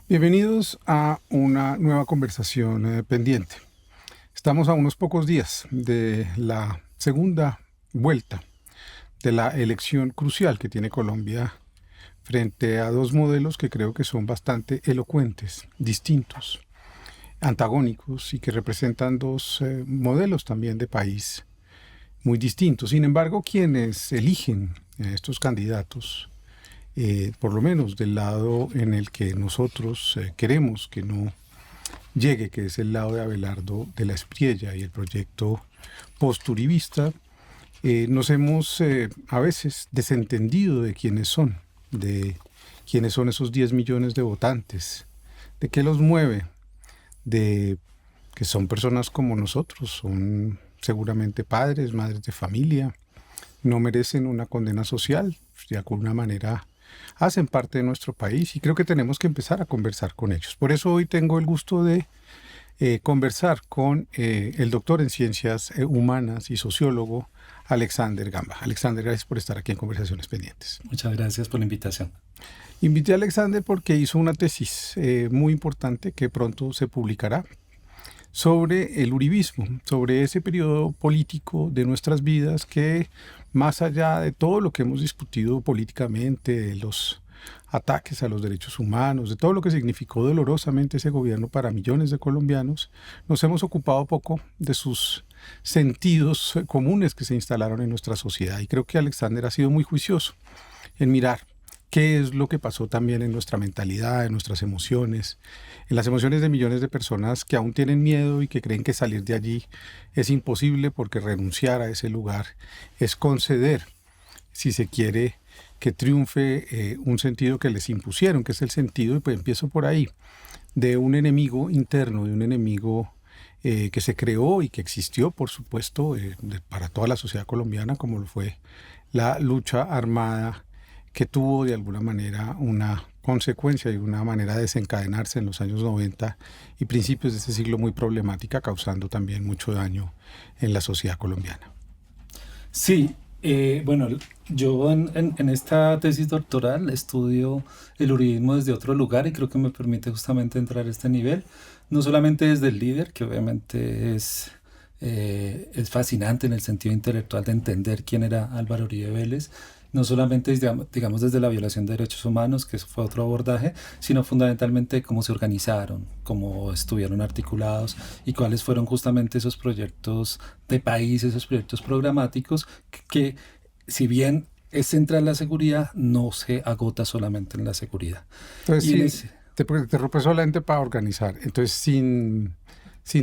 Bienvenidos a una nueva conversación pendiente. Estamos a unos pocos días de la segunda vuelta de la elección crucial que tiene Colombia frente a dos modelos que creo que son bastante elocuentes, distintos, antagónicos y que representan dos modelos también de país muy distintos. Sin embargo, quienes eligen estos candidatos, por lo menos del lado en el que nosotros queremos que no llegue, que es el lado de Abelardo de la Espriella y el proyecto posturibista, nos hemos a veces desentendido de quiénes son esos 10 millones de votantes, de qué los mueve, de que son personas como nosotros, son seguramente padres, madres de familia, no merecen una condena social, de alguna manera hacen parte de nuestro país y creo que tenemos que empezar a conversar con ellos. Por eso hoy tengo el gusto de conversar con el doctor en Ciencias Humanas y sociólogo Alexander Gamba. Alexander, gracias por estar aquí en Conversaciones Pendientes. Muchas gracias por la invitación. Invité a Alexander porque hizo una tesis muy importante que pronto se publicará sobre el uribismo, sobre ese periodo político de nuestras vidas que, más allá de todo lo que hemos discutido políticamente, de los ataques a los derechos humanos, de todo lo que significó dolorosamente ese gobierno para millones de colombianos, nos hemos ocupado poco de sus sentidos comunes que se instalaron en nuestra sociedad. Y creo que Alexander ha sido muy juicioso en mirar qué es lo que pasó también en nuestra mentalidad, en nuestras emociones, en las emociones de millones de personas que aún tienen miedo y que creen que salir de allí es imposible porque renunciar a ese lugar es conceder, si se quiere, que triunfe un sentido que les impusieron, que es el sentido, y pues empiezo por ahí, de un enemigo interno, de un enemigo que se creó y que existió, por supuesto, para toda la sociedad colombiana, como lo fue la lucha armada, que tuvo de alguna manera una consecuencia y una manera de desencadenarse en los años 90 y principios de este siglo muy problemática, causando también mucho daño en la sociedad colombiana. Sí, bueno, yo en esta tesis doctoral estudio el uribismo desde otro lugar y creo que me permite justamente entrar a este nivel, no solamente desde el líder, que obviamente es fascinante en el sentido intelectual de entender quién era Álvaro Uribe Vélez, no solamente digamos desde la violación de derechos humanos, que eso fue otro abordaje, sino fundamentalmente cómo se organizaron, cómo estuvieron articulados y cuáles fueron justamente esos proyectos de país, esos proyectos programáticos que si bien es central la seguridad, no se agota solamente en la seguridad. Entonces, Y en sí, ese, te rompe solamente para organizar. Entonces, sin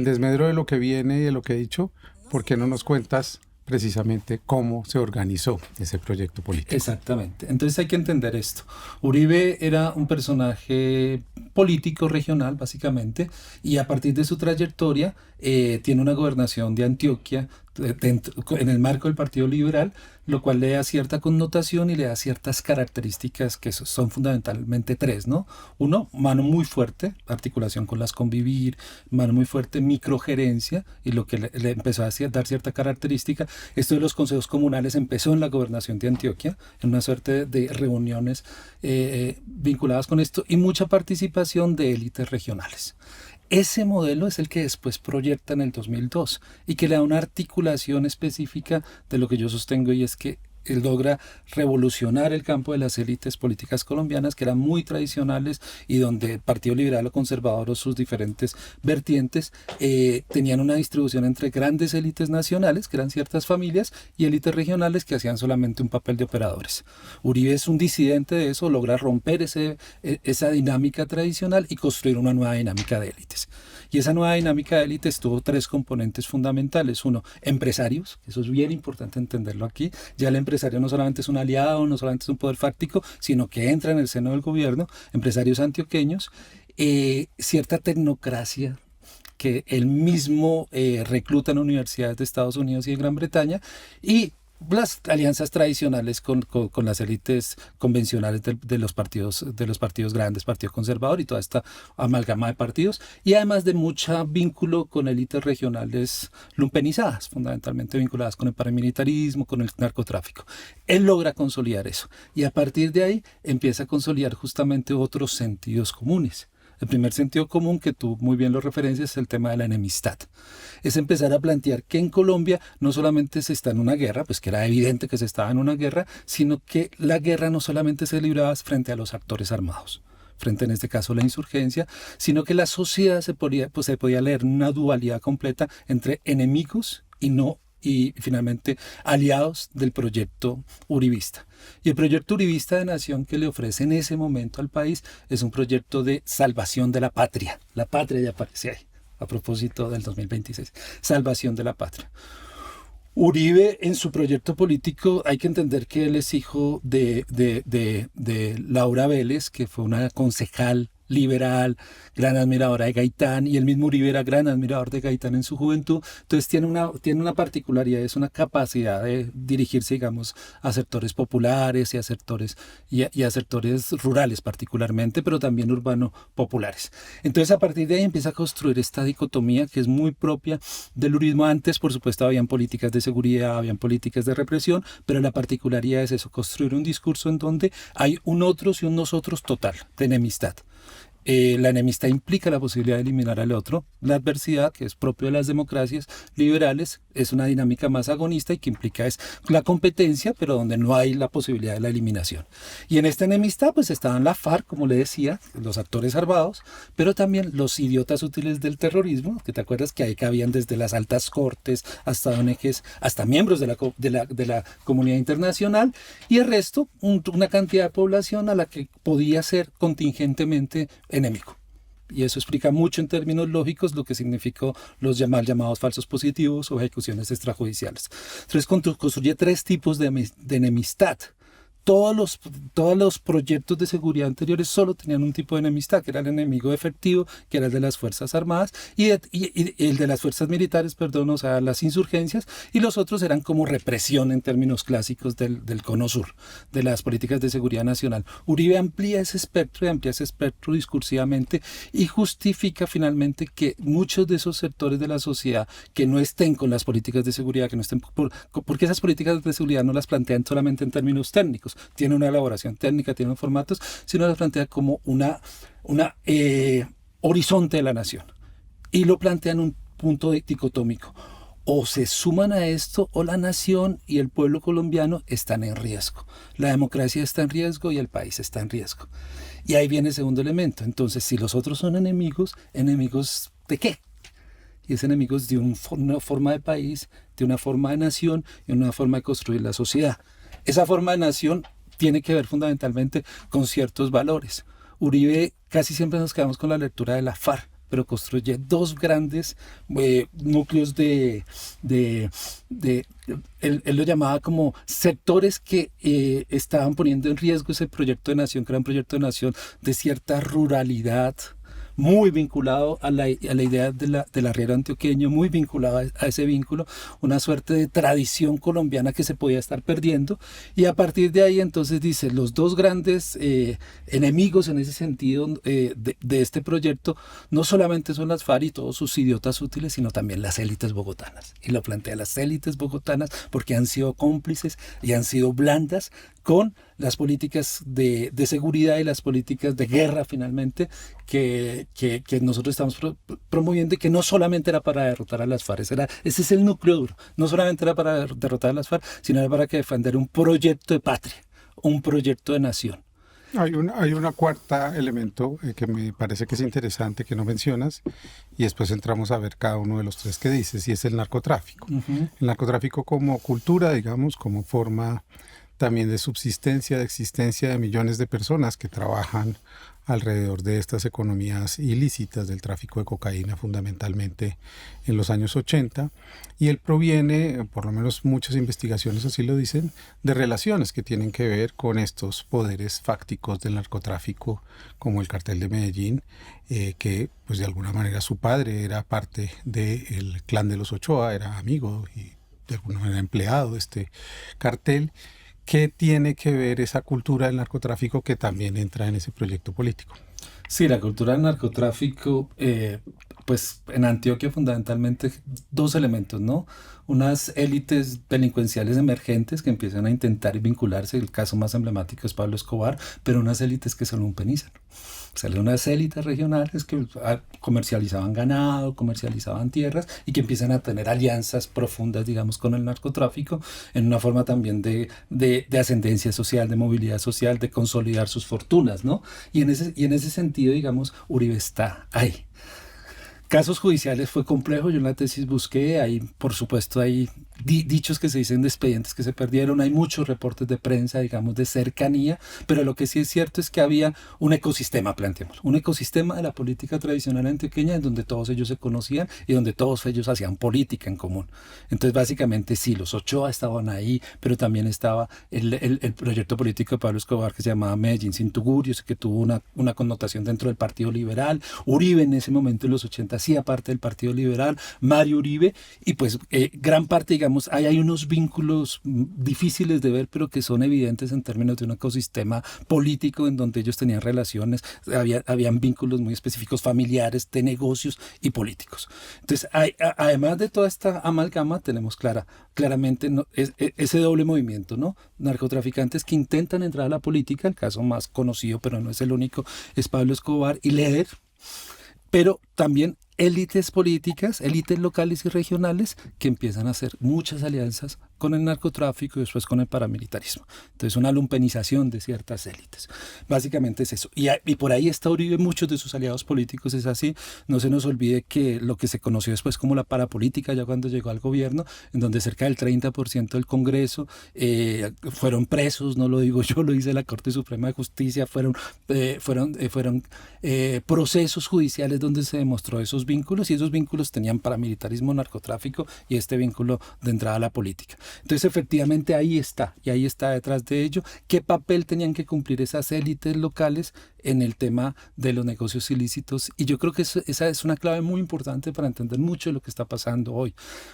desmedro de lo que viene y de lo que he dicho, ¿por qué no nos cuentas precisamente cómo se organizó ese proyecto político? Exactamente. Entonces hay que entender esto. Uribe era un personaje político regional, básicamente, y a partir de su trayectoria tiene una gobernación de Antioquia en el marco del Partido Liberal, lo cual le da cierta connotación y le da ciertas características que son fundamentalmente tres, ¿no? Uno, mano muy fuerte, articulación con las convivir, mano muy fuerte, microgerencia, y lo que le empezó a dar cierta característica. Esto de los consejos comunales empezó en la gobernación de Antioquia, en una suerte de reuniones vinculadas con esto, y mucha participación de élites regionales. Ese modelo es el que después proyecta en el 2002 y que le da una articulación específica de lo que yo sostengo, y es que él logra revolucionar el campo de las élites políticas colombianas, que eran muy tradicionales y donde el Partido Liberal o Conservador o sus diferentes vertientes tenían una distribución entre grandes élites nacionales, que eran ciertas familias, y élites regionales que hacían solamente un papel de operadores. Uribe es un disidente de eso, logra romper esa dinámica tradicional y construir una nueva dinámica de élites. Y esa nueva dinámica de élites tuvo tres componentes fundamentales. Uno, empresarios, eso es bien importante entenderlo aquí. Ya el empresario no solamente es un aliado, no solamente es un poder fáctico, sino que entra en el seno del gobierno, empresarios antioqueños, cierta tecnocracia que él mismo recluta en universidades de Estados Unidos y de Gran Bretaña, y las alianzas tradicionales con las élites convencionales de los partidos grandes, Partido Conservador y toda esta amalgama de partidos, y además de mucho vínculo con élites regionales lumpenizadas, fundamentalmente vinculadas con el paramilitarismo, con el narcotráfico. Él logra consolidar eso y a partir de ahí empieza a consolidar justamente otros sentidos comunes. El primer sentido común, que tú muy bien lo referencias, es el tema de la enemistad. Es empezar a plantear que en Colombia no solamente se está en una guerra, pues que era evidente que se estaba en una guerra, sino que la guerra no solamente se libraba frente a los actores armados, frente en este caso a la insurgencia, sino que la sociedad se podía leer una dualidad completa entre enemigos y finalmente aliados del proyecto uribista. Y el proyecto uribista de nación que le ofrece en ese momento al país es un proyecto de salvación de la patria. La patria ya aparece ahí, a propósito del 2026. Salvación de la patria. Uribe, en su proyecto político, hay que entender que él es hijo de Laura Vélez, que fue una concejal liberal, gran admiradora de Gaitán, y el mismo Uribe era gran admirador de Gaitán en su juventud. Entonces tiene una particularidad, es una capacidad de dirigirse, digamos, a sectores populares y a sectores rurales particularmente, pero también urbano populares. Entonces a partir de ahí empieza a construir esta dicotomía que es muy propia del uribismo. Antes, por supuesto, habían políticas de seguridad, habían políticas de represión, pero la particularidad es eso, construir un discurso en donde hay un otros y un nosotros total, de enemistad. La enemistad implica la posibilidad de eliminar al otro. La adversidad, que es propio de las democracias liberales, es una dinámica más agonista y que implica es la competencia, pero donde no hay la posibilidad de la eliminación. Y en esta enemistad pues estaban la FARC, como le decía, los actores armados, pero también los idiotas útiles del terrorismo, que te acuerdas que ahí cabían desde las altas cortes hasta ONGs, hasta miembros de la comunidad internacional, y el resto, una cantidad de población a la que podía ser contingentemente enemigo. Y eso explica mucho en términos lógicos lo que significó los llamados falsos positivos o ejecuciones extrajudiciales. Entonces construye tres tipos de enemistad. Todos los proyectos de seguridad anteriores solo tenían un tipo de enemistad, que era el enemigo efectivo, que era el de las Fuerzas Armadas, y el de las Fuerzas Militares, perdón, o sea, las insurgencias, y los otros eran como represión en términos clásicos del Cono Sur, de las políticas de seguridad nacional. Uribe amplía ese espectro discursivamente y justifica finalmente que muchos de esos sectores de la sociedad que no estén con las políticas de seguridad, que no estén porque esas políticas de seguridad no las plantean solamente en términos técnicos, tiene una elaboración técnica, tiene unos formatos, sino las plantea como una horizonte de la nación. Y lo plantea en un punto dicotómico. O se suman a esto o la nación y el pueblo colombiano están en riesgo. La democracia está en riesgo y el país está en riesgo. Y ahí viene el segundo elemento. Entonces, si los otros son enemigos, ¿enemigos de qué? Y es enemigos de una forma de país, de una forma de nación y una forma de construir la sociedad. Esa forma de nación tiene que ver fundamentalmente con ciertos valores. Uribe, casi siempre nos quedamos con la lectura de la FARC, pero construye dos grandes núcleos él lo llamaba como sectores que estaban poniendo en riesgo ese proyecto de nación, que era un proyecto de nación de cierta ruralidad, muy vinculado a la idea del arriero antioqueño, muy vinculado a ese vínculo, una suerte de tradición colombiana que se podía estar perdiendo, y a partir de ahí entonces dice, los dos grandes enemigos en ese sentido de este proyecto no solamente son las FARC y todos sus idiotas útiles, sino también las élites bogotanas, y lo plantea las élites bogotanas porque han sido cómplices y han sido blandas con las políticas de seguridad y las políticas de guerra finalmente que nosotros estamos promoviendo, y que no solamente era para derrotar a las FARC, ese es el núcleo duro, no solamente era para derrotar a las FARC, sino era para defender un proyecto de patria, un proyecto de nación. Hay una cuarta elemento que me parece que es interesante, que no mencionas, y después entramos a ver cada uno de los tres que dices, y es el narcotráfico. Uh-huh. El narcotráfico como cultura, digamos, como forma también de subsistencia, de existencia de millones de personas que trabajan alrededor de estas economías ilícitas del tráfico de cocaína, fundamentalmente en los años 80, y él proviene, por lo menos muchas investigaciones así lo dicen, de relaciones que tienen que ver con estos poderes fácticos del narcotráfico, como el cartel de Medellín, que pues de alguna manera su padre era parte del clan de los Ochoa, era amigo y de alguna manera empleado de este cartel. ¿Qué tiene que ver esa cultura del narcotráfico que también entra en ese proyecto político? Sí, la cultura del narcotráfico, pues en Antioquia fundamentalmente dos elementos, ¿no? Unas élites delincuenciales emergentes que empiezan a intentar vincularse, el caso más emblemático es Pablo Escobar, pero unas élites que se lumpenizan. Salen unas élites regionales que comercializaban ganado, comercializaban tierras y que empiezan a tener alianzas profundas, digamos, con el narcotráfico en una forma también de ascendencia social, de movilidad social, de consolidar sus fortunas, ¿no? Y en ese sentido, digamos, Uribe está ahí. Casos judiciales fue complejo, yo en la tesis busqué, hay por supuesto hay dichos que se dicen de expedientes que se perdieron, hay muchos reportes de prensa, digamos, de cercanía, pero lo que sí es cierto es que había un ecosistema, planteemos, un ecosistema de la política tradicional antioqueña en donde todos ellos se conocían y donde todos ellos hacían política en común. Entonces básicamente sí, los Ochoa estaban ahí, pero también estaba el proyecto político de Pablo Escobar que se llamaba Medellín sin Tugurios, que tuvo una connotación dentro del Partido Liberal, Uribe en ese momento en los 80 hacía parte del Partido Liberal, Mario Uribe, y pues gran parte, digamos, hay unos vínculos difíciles de ver, pero que son evidentes en términos de un ecosistema político en donde ellos tenían relaciones, habían vínculos muy específicos familiares, de negocios y políticos. Entonces, además de toda esta amalgama, tenemos claramente ese doble movimiento, ¿no? Narcotraficantes que intentan entrar a la política, el caso más conocido, pero no es el único, es Pablo Escobar y Leder, pero también élites políticas, élites locales y regionales que empiezan a hacer muchas alianzas con el narcotráfico y después con el paramilitarismo. Entonces una lumpenización de ciertas élites. Básicamente es eso. Y por ahí está Uribe, muchos de sus aliados políticos es así. No se nos olvide que lo que se conoció después como la parapolítica, ya cuando llegó al gobierno, en donde cerca del 30% del Congreso fueron presos, no lo digo yo, lo dice la Corte Suprema de Justicia, fueron procesos judiciales donde se demostró esos vínculos, y esos vínculos tenían paramilitarismo, narcotráfico y este vínculo de entrada a la política. Entonces efectivamente ahí está, y ahí está detrás de ello, qué papel tenían que cumplir esas élites locales en el tema de los negocios ilícitos, y yo creo que esa es una clave muy importante para entender mucho de lo que está pasando hoy,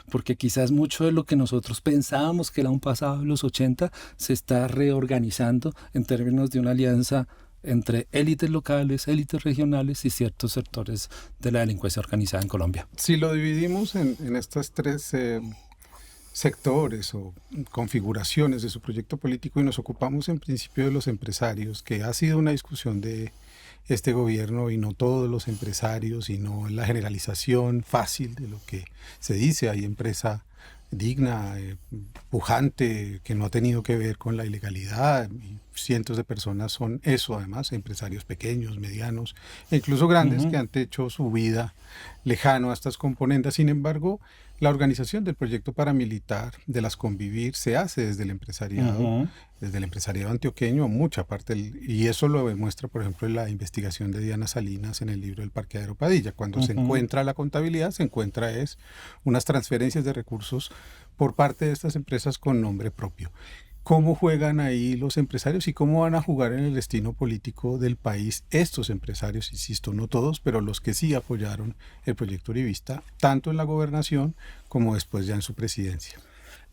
porque quizás mucho de lo que nosotros pensábamos que era un pasado de los 80 se está reorganizando en términos de una alianza entre élites locales, élites regionales y ciertos sectores de la delincuencia organizada en Colombia. Si lo dividimos en estas tres sectores o configuraciones de su proyecto político y nos ocupamos en principio de los empresarios, que ha sido una discusión de este gobierno y no todos los empresarios y no la generalización fácil de lo que se dice, hay empresa digna, pujante, que no ha tenido que ver con la ilegalidad, y cientos de personas son eso, además, empresarios pequeños, medianos, e incluso grandes que han hecho su vida lejano a estas componentes. Sin embargo, la organización del proyecto paramilitar de las Convivir se hace desde el empresariado, desde el empresariado antioqueño, mucha parte, y eso lo demuestra, por ejemplo, en la investigación de Diana Salinas en el libro El Parqueadero Padilla. Cuando se encuentra la contabilidad, se encuentra unas transferencias de recursos por parte de estas empresas con nombre propio. ¿Cómo juegan ahí los empresarios y cómo van a jugar en el destino político del país estos empresarios? Insisto, no todos, pero los que sí apoyaron el proyecto uribista, tanto en la gobernación como después ya en su presidencia.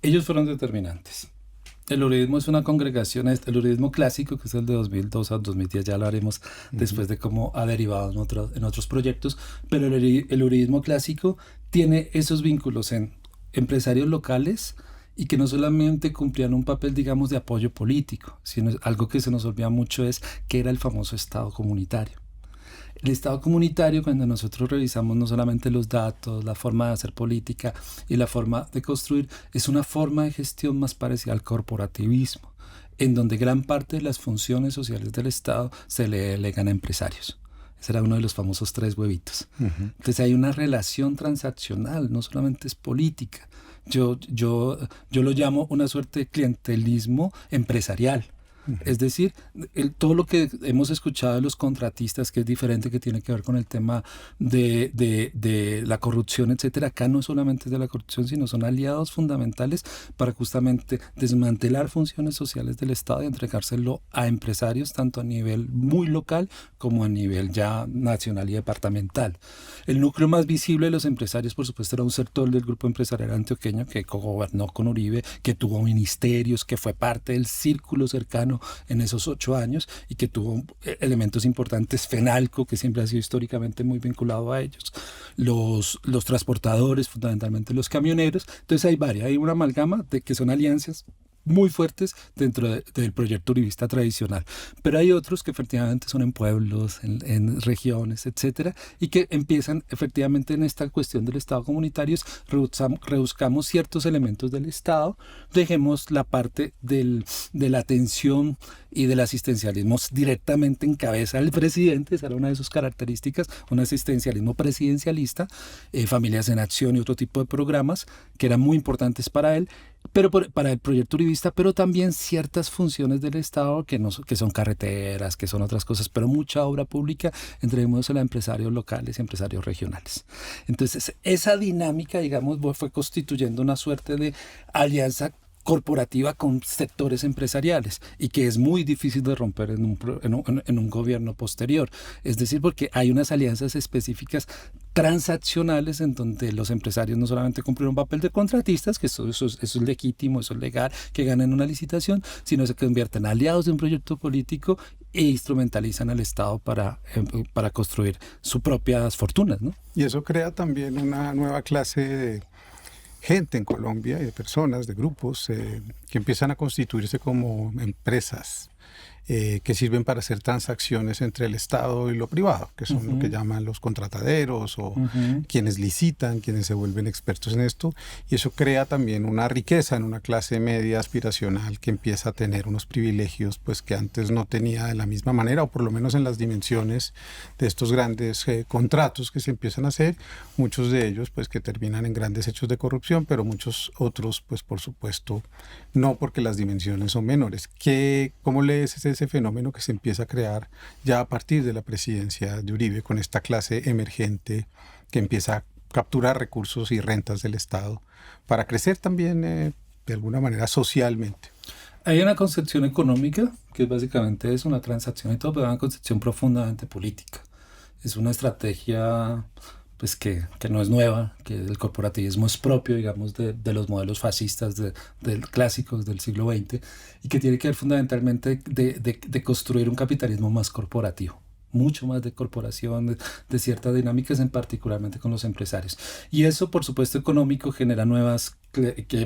Ellos fueron determinantes. El uribismo es una congregación, el uribismo clásico, que es el de 2002 a 2010, ya lo haremos después de cómo ha derivado en otros proyectos, pero el uribismo clásico tiene esos vínculos en empresarios locales y que no solamente cumplían un papel, digamos, de apoyo político, sino algo que se nos olvida mucho es que era el famoso Estado comunitario. El Estado comunitario, cuando nosotros revisamos no solamente los datos, la forma de hacer política y la forma de construir, es una forma de gestión más parecida al corporativismo, en donde gran parte de las funciones sociales del Estado se le delegan a empresarios. Ese era uno de los famosos 3 huevitos. Entonces hay una relación transaccional, no solamente es política. Yo lo llamo una suerte de clientelismo empresarial. Es decir, todo lo que hemos escuchado de los contratistas, que es diferente, que tiene que ver con el tema de la corrupción, etcétera, acá no solamente es de la corrupción, sino son aliados fundamentales para justamente desmantelar funciones sociales del Estado y entregárselo a empresarios, tanto a nivel muy local como a nivel ya nacional y departamental. El núcleo más visible de los empresarios, por supuesto, era un sector del grupo empresarial antioqueño que cogobernó con Uribe, que tuvo ministerios, que fue parte del círculo cercano en esos 8 años y que tuvo elementos importantes, Fenalco, que siempre ha sido históricamente muy vinculado a ellos. los transportadores, fundamentalmente los camioneros. Entonces hay una amalgama de que son alianzas muy fuertes dentro del proyecto uribista tradicional, pero hay otros que efectivamente son en pueblos, en regiones, etcétera, y que empiezan efectivamente en esta cuestión del Estado comunitario, rebuscamos ciertos elementos del Estado, dejemos la parte de la atención y del asistencialismo directamente en cabeza del presidente. Esa era una de sus características, un asistencialismo presidencialista, Familias en Acción y otro tipo de programas que eran muy importantes para él, pero para el proyecto uribista, pero también ciertas funciones del Estado que son carreteras, que son otras cosas, pero mucha obra pública, entreguemos a los empresarios locales y empresarios regionales. Entonces, esa dinámica, digamos, fue constituyendo una suerte de alianza corporativa con sectores empresariales y que es muy difícil de romper en un gobierno posterior. Es decir, porque hay unas alianzas específicas transaccionales en donde los empresarios no solamente cumplen un papel de contratistas, que eso es legítimo, eso es legal, que ganan una licitación, sino se convierten en aliados de un proyecto político e instrumentalizan al Estado para construir sus propias fortunas, ¿no? Y eso crea también una nueva clase de gente en Colombia, de personas, de grupos que empiezan a constituirse como empresas que sirven para hacer transacciones entre el Estado y lo privado, que son lo que llaman los contrataderos o quienes licitan, quienes se vuelven expertos en esto, y eso crea también una riqueza en una clase media aspiracional que empieza a tener unos privilegios pues que antes no tenía de la misma manera, o por lo menos en las dimensiones de estos grandes contratos que se empiezan a hacer, muchos de ellos pues que terminan en grandes hechos de corrupción, pero muchos otros pues por supuesto no, porque las dimensiones son menores. ¿Cómo lees ese fenómeno que se empieza a crear ya a partir de la presidencia de Uribe con esta clase emergente que empieza a capturar recursos y rentas del Estado para crecer también de alguna manera socialmente? Hay una concepción económica que básicamente es una transacción y todo, pero una concepción profundamente política. Es una estrategia pues que no es nueva, que el corporativismo es propio, digamos, de los modelos fascistas clásicos del siglo XX y que tiene que ver fundamentalmente de construir un capitalismo más corporativo, mucho más de corporación, de ciertas dinámicas, en particularmente con los empresarios. Y eso, por supuesto, económico genera nuevas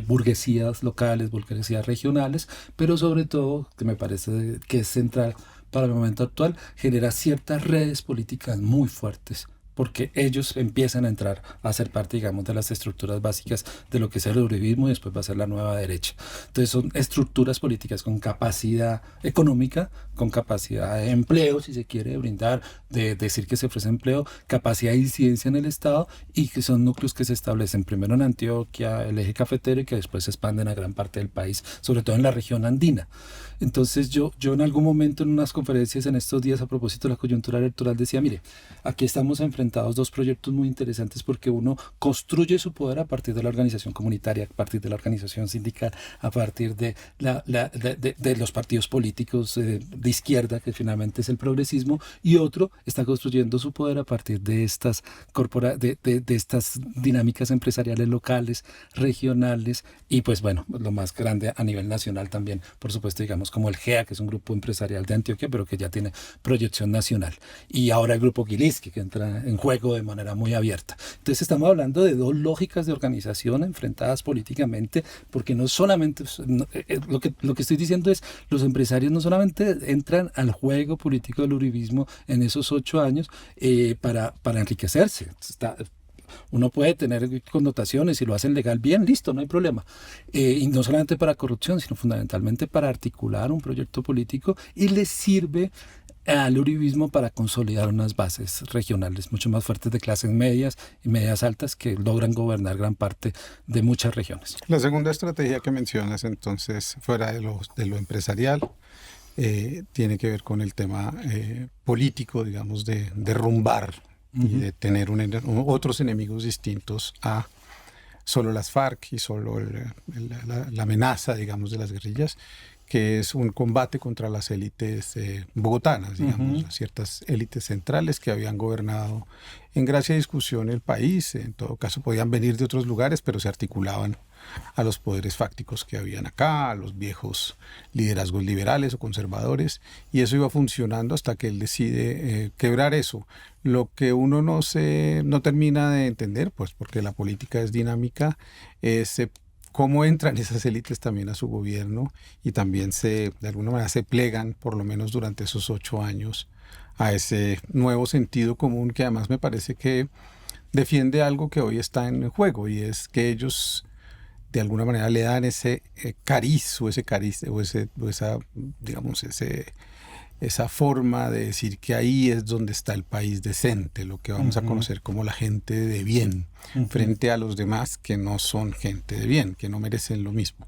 burguesías locales, burguesías regionales, pero sobre todo, que me parece que es central para el momento actual, genera ciertas redes políticas muy fuertes, porque ellos empiezan a entrar a ser parte, digamos, de las estructuras básicas de lo que es el uribismo y después va a ser la nueva derecha. Entonces son estructuras políticas con capacidad económica, con capacidad de empleo, si se quiere brindar, de decir que se ofrece empleo, capacidad de incidencia en el Estado y que son núcleos que se establecen primero en Antioquia, el eje cafetero y que después se expanden a gran parte del país, sobre todo en la región andina. Entonces yo en algún momento en unas conferencias en estos días a propósito de la coyuntura electoral decía, mire, aquí estamos enfrentados dos proyectos muy interesantes porque uno construye su poder a partir de la organización comunitaria, a partir de la organización sindical, a partir de los partidos políticos de izquierda, que finalmente es el progresismo, y otro está construyendo su poder a partir de estas estas dinámicas empresariales locales, regionales y pues bueno, lo más grande a nivel nacional también, por supuesto, digamos como el GEA, que es un grupo empresarial de Antioquia, pero que ya tiene proyección nacional. Y ahora el grupo Gilinski, que entra en juego de manera muy abierta. Entonces estamos hablando de dos lógicas de organización enfrentadas políticamente, porque no solamente, lo que estoy diciendo es, los empresarios no solamente entran al juego político del uribismo en esos 8 años para enriquecerse. Uno puede tener connotaciones y lo hacen legal, bien, listo, no hay problema. Y no solamente para corrupción, sino fundamentalmente para articular un proyecto político y les sirve al uribismo para consolidar unas bases regionales mucho más fuertes de clases medias y medias altas que logran gobernar gran parte de muchas regiones. La segunda estrategia que mencionas entonces, fuera de lo empresarial, tiene que ver con el tema político, digamos, de derrumbar y de tener otros enemigos distintos a solo las FARC y solo la amenaza, digamos, de las guerrillas, que es un combate contra las élites bogotanas, digamos, ciertas élites centrales que habían gobernado en gracia y discusión el país. En todo caso podían venir de otros lugares, pero se articulaban a los poderes fácticos que habían acá, a los viejos liderazgos liberales o conservadores, y eso iba funcionando hasta que él decide quebrar eso. Lo que uno no termina de entender, pues porque la política es dinámica, es cómo entran esas élites también a su gobierno y también de alguna manera se plegan, por lo menos durante esos 8 años, a ese nuevo sentido común que además me parece que defiende algo que hoy está en juego, y es que ellos de alguna manera le dan ese cariz o esa, digamos, esa forma de decir que ahí es donde está el país decente, lo que vamos a conocer como la gente de bien, frente a los demás que no son gente de bien, que no merecen lo mismo.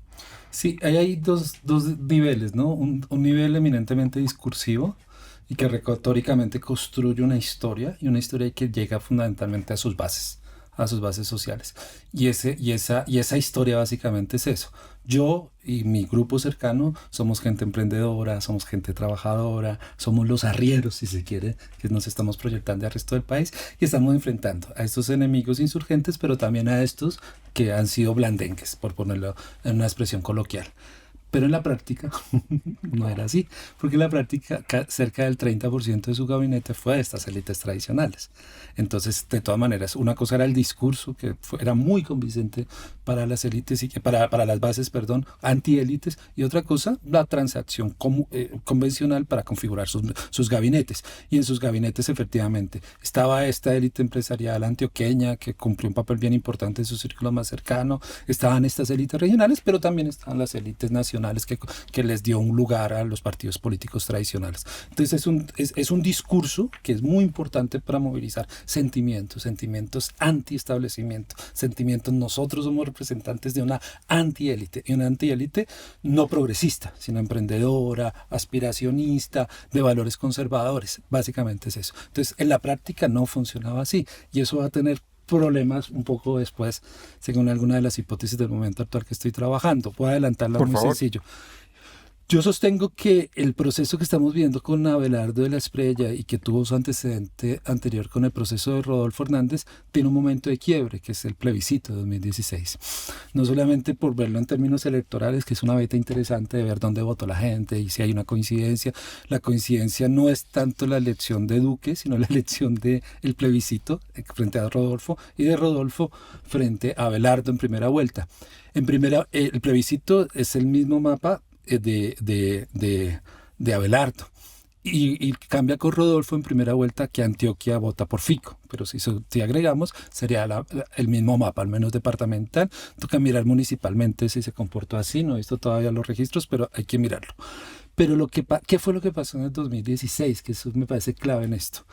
Sí, ahí hay dos niveles, ¿no? Un nivel eminentemente discursivo y que retóricamente construye una historia, y una historia que llega fundamentalmente a sus bases sociales. Y esa historia básicamente es eso. Yo y mi grupo cercano somos gente emprendedora, somos gente trabajadora, somos los arrieros, si se quiere, que nos estamos proyectando al resto del país, y estamos enfrentando a estos enemigos insurgentes, pero también a estos que han sido blandengues, por ponerlo en una expresión coloquial. Pero en la práctica no era así, porque en la práctica cerca del 30% de su gabinete fue de estas élites tradicionales. Entonces, de todas maneras, una cosa era el discurso, que era muy convincente para las élites, y que para las bases, antiélites, y otra cosa, la transacción convencional para configurar sus gabinetes. Y en sus gabinetes, efectivamente, estaba esta élite empresarial antioqueña, que cumplió un papel bien importante en su círculo más cercano, estaban estas élites regionales, pero también estaban las élites nacionales, que les dio un lugar a los partidos políticos tradicionales. Entonces es un discurso que es muy importante para movilizar sentimientos anti-establecimiento, sentimientos. Nosotros somos representantes de una antiélite, y una antiélite no progresista, sino emprendedora, aspiracionista, de valores conservadores. Básicamente es eso. Entonces en la práctica no funcionaba así, y eso va a tener problemas un poco después, según alguna de las hipótesis del momento actual que estoy trabajando. Voy a adelantarla muy sencillo. Yo sostengo que el proceso que estamos viendo con Abelardo de la Espriella, y que tuvo su antecedente anterior con el proceso de Rodolfo Hernández, tiene un momento de quiebre, que es el plebiscito de 2016. No solamente por verlo en términos electorales, que es una beta interesante de ver dónde votó la gente y si hay una coincidencia. La coincidencia no es tanto la elección de Duque, sino la elección del plebiscito frente a Rodolfo, y de Rodolfo frente a Abelardo en primera vuelta. El plebiscito es el mismo mapa de Abelardo, y cambia con Rodolfo en primera vuelta, que Antioquia vota por Fico, pero si agregamos sería el mismo mapa, al menos departamental. Toca mirar municipalmente si se comportó así, no he visto todavía los registros, pero hay que mirarlo. Pero ¿qué fue lo que pasó en el 2016? Que eso me parece clave en esto.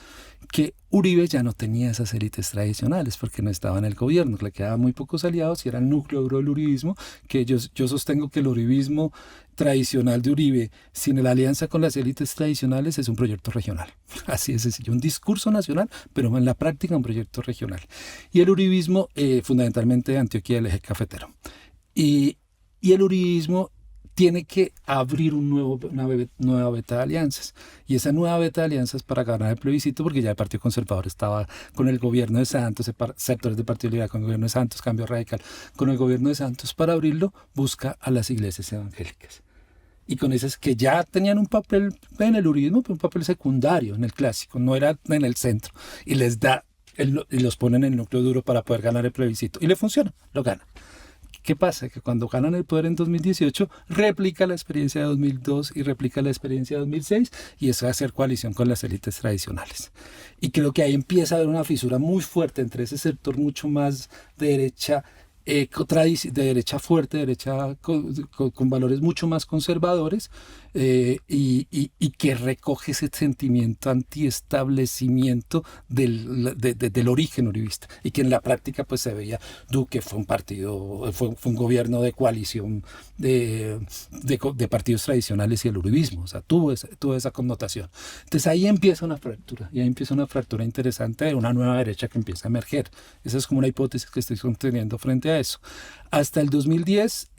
Que Uribe ya no tenía esas élites tradicionales, porque no estaba en el gobierno, le quedaban muy pocos aliados, y era el núcleo duro del uribismo, que yo sostengo que el uribismo tradicional de Uribe, sin la alianza con las élites tradicionales, es un proyecto regional. Así es sencillo, un discurso nacional, pero en la práctica un proyecto regional. Y el uribismo, fundamentalmente de Antioquia, el eje cafetero. Y el uribismo tiene que abrir una nueva beta de alianzas. Y esa nueva beta de alianzas para ganar el plebiscito, porque ya el Partido Conservador estaba con el gobierno de Santos, sectores del Partido Liberal con el gobierno de Santos, Cambio Radical con el gobierno de Santos, para abrirlo, busca a las iglesias evangélicas. Y con esas que ya tenían un papel en el uribismo, pero un papel secundario en el clásico, no era en el centro. Y les da, y los ponen en el núcleo duro para poder ganar el plebiscito. Y le funciona, lo gana. ¿Qué pasa? Que cuando ganan el poder en 2018, replica la experiencia de 2002 y replica la experiencia de 2006, y es hacer coalición con las élites tradicionales. Y creo que ahí empieza a haber una fisura muy fuerte entre ese sector mucho más de derecha, de derecha fuerte, derecha con valores mucho más conservadores, y que recoge ese sentimiento antiestablecimiento del origen uribista, y que en la práctica pues se veía. Duque fue un gobierno de coalición de partidos tradicionales y el uribismo, o sea, tuvo esa connotación. Entonces ahí empieza una fractura, interesante de una nueva derecha que empieza a emerger. Esa es como una hipótesis que estoy sosteniendo frente a eso. Hasta el 2010,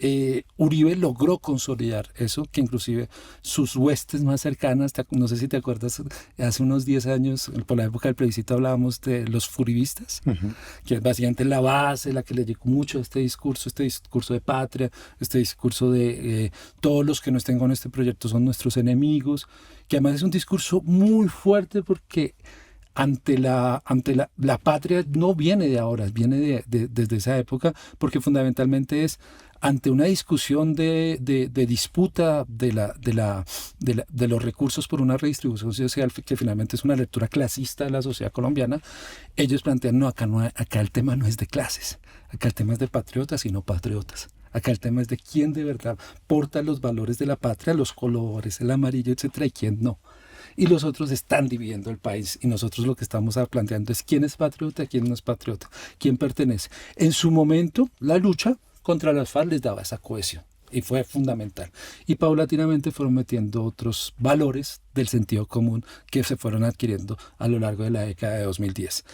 Uribe logró consolidar eso, que inclusive sus huestes más cercanas, no sé si te acuerdas, hace unos 10 años, por la época del plebiscito, hablábamos de los furibistas, que es básicamente la base, la que le llegó mucho este discurso de patria, este discurso de todos los que no estén con este proyecto son nuestros enemigos, que además es un discurso muy fuerte porque la patria no viene de ahora, viene desde esa época, porque fundamentalmente es ante una discusión de disputa de los recursos por una redistribución social, que finalmente es una lectura clasista de la sociedad colombiana. Ellos plantean, acá el tema no es de clases, acá el tema es de patriotas y no patriotas. Acá el tema es de quién de verdad porta los valores de la patria, los colores, el amarillo, etcétera, y quién no. Y los otros están dividiendo el país, y nosotros lo que estamos planteando es quién es patriota, quién no es patriota, quién pertenece. En su momento, la lucha contra las FARC les daba esa cohesión y fue fundamental. Y paulatinamente fueron metiendo otros valores del sentido común que se fueron adquiriendo a lo largo de la década de 2010.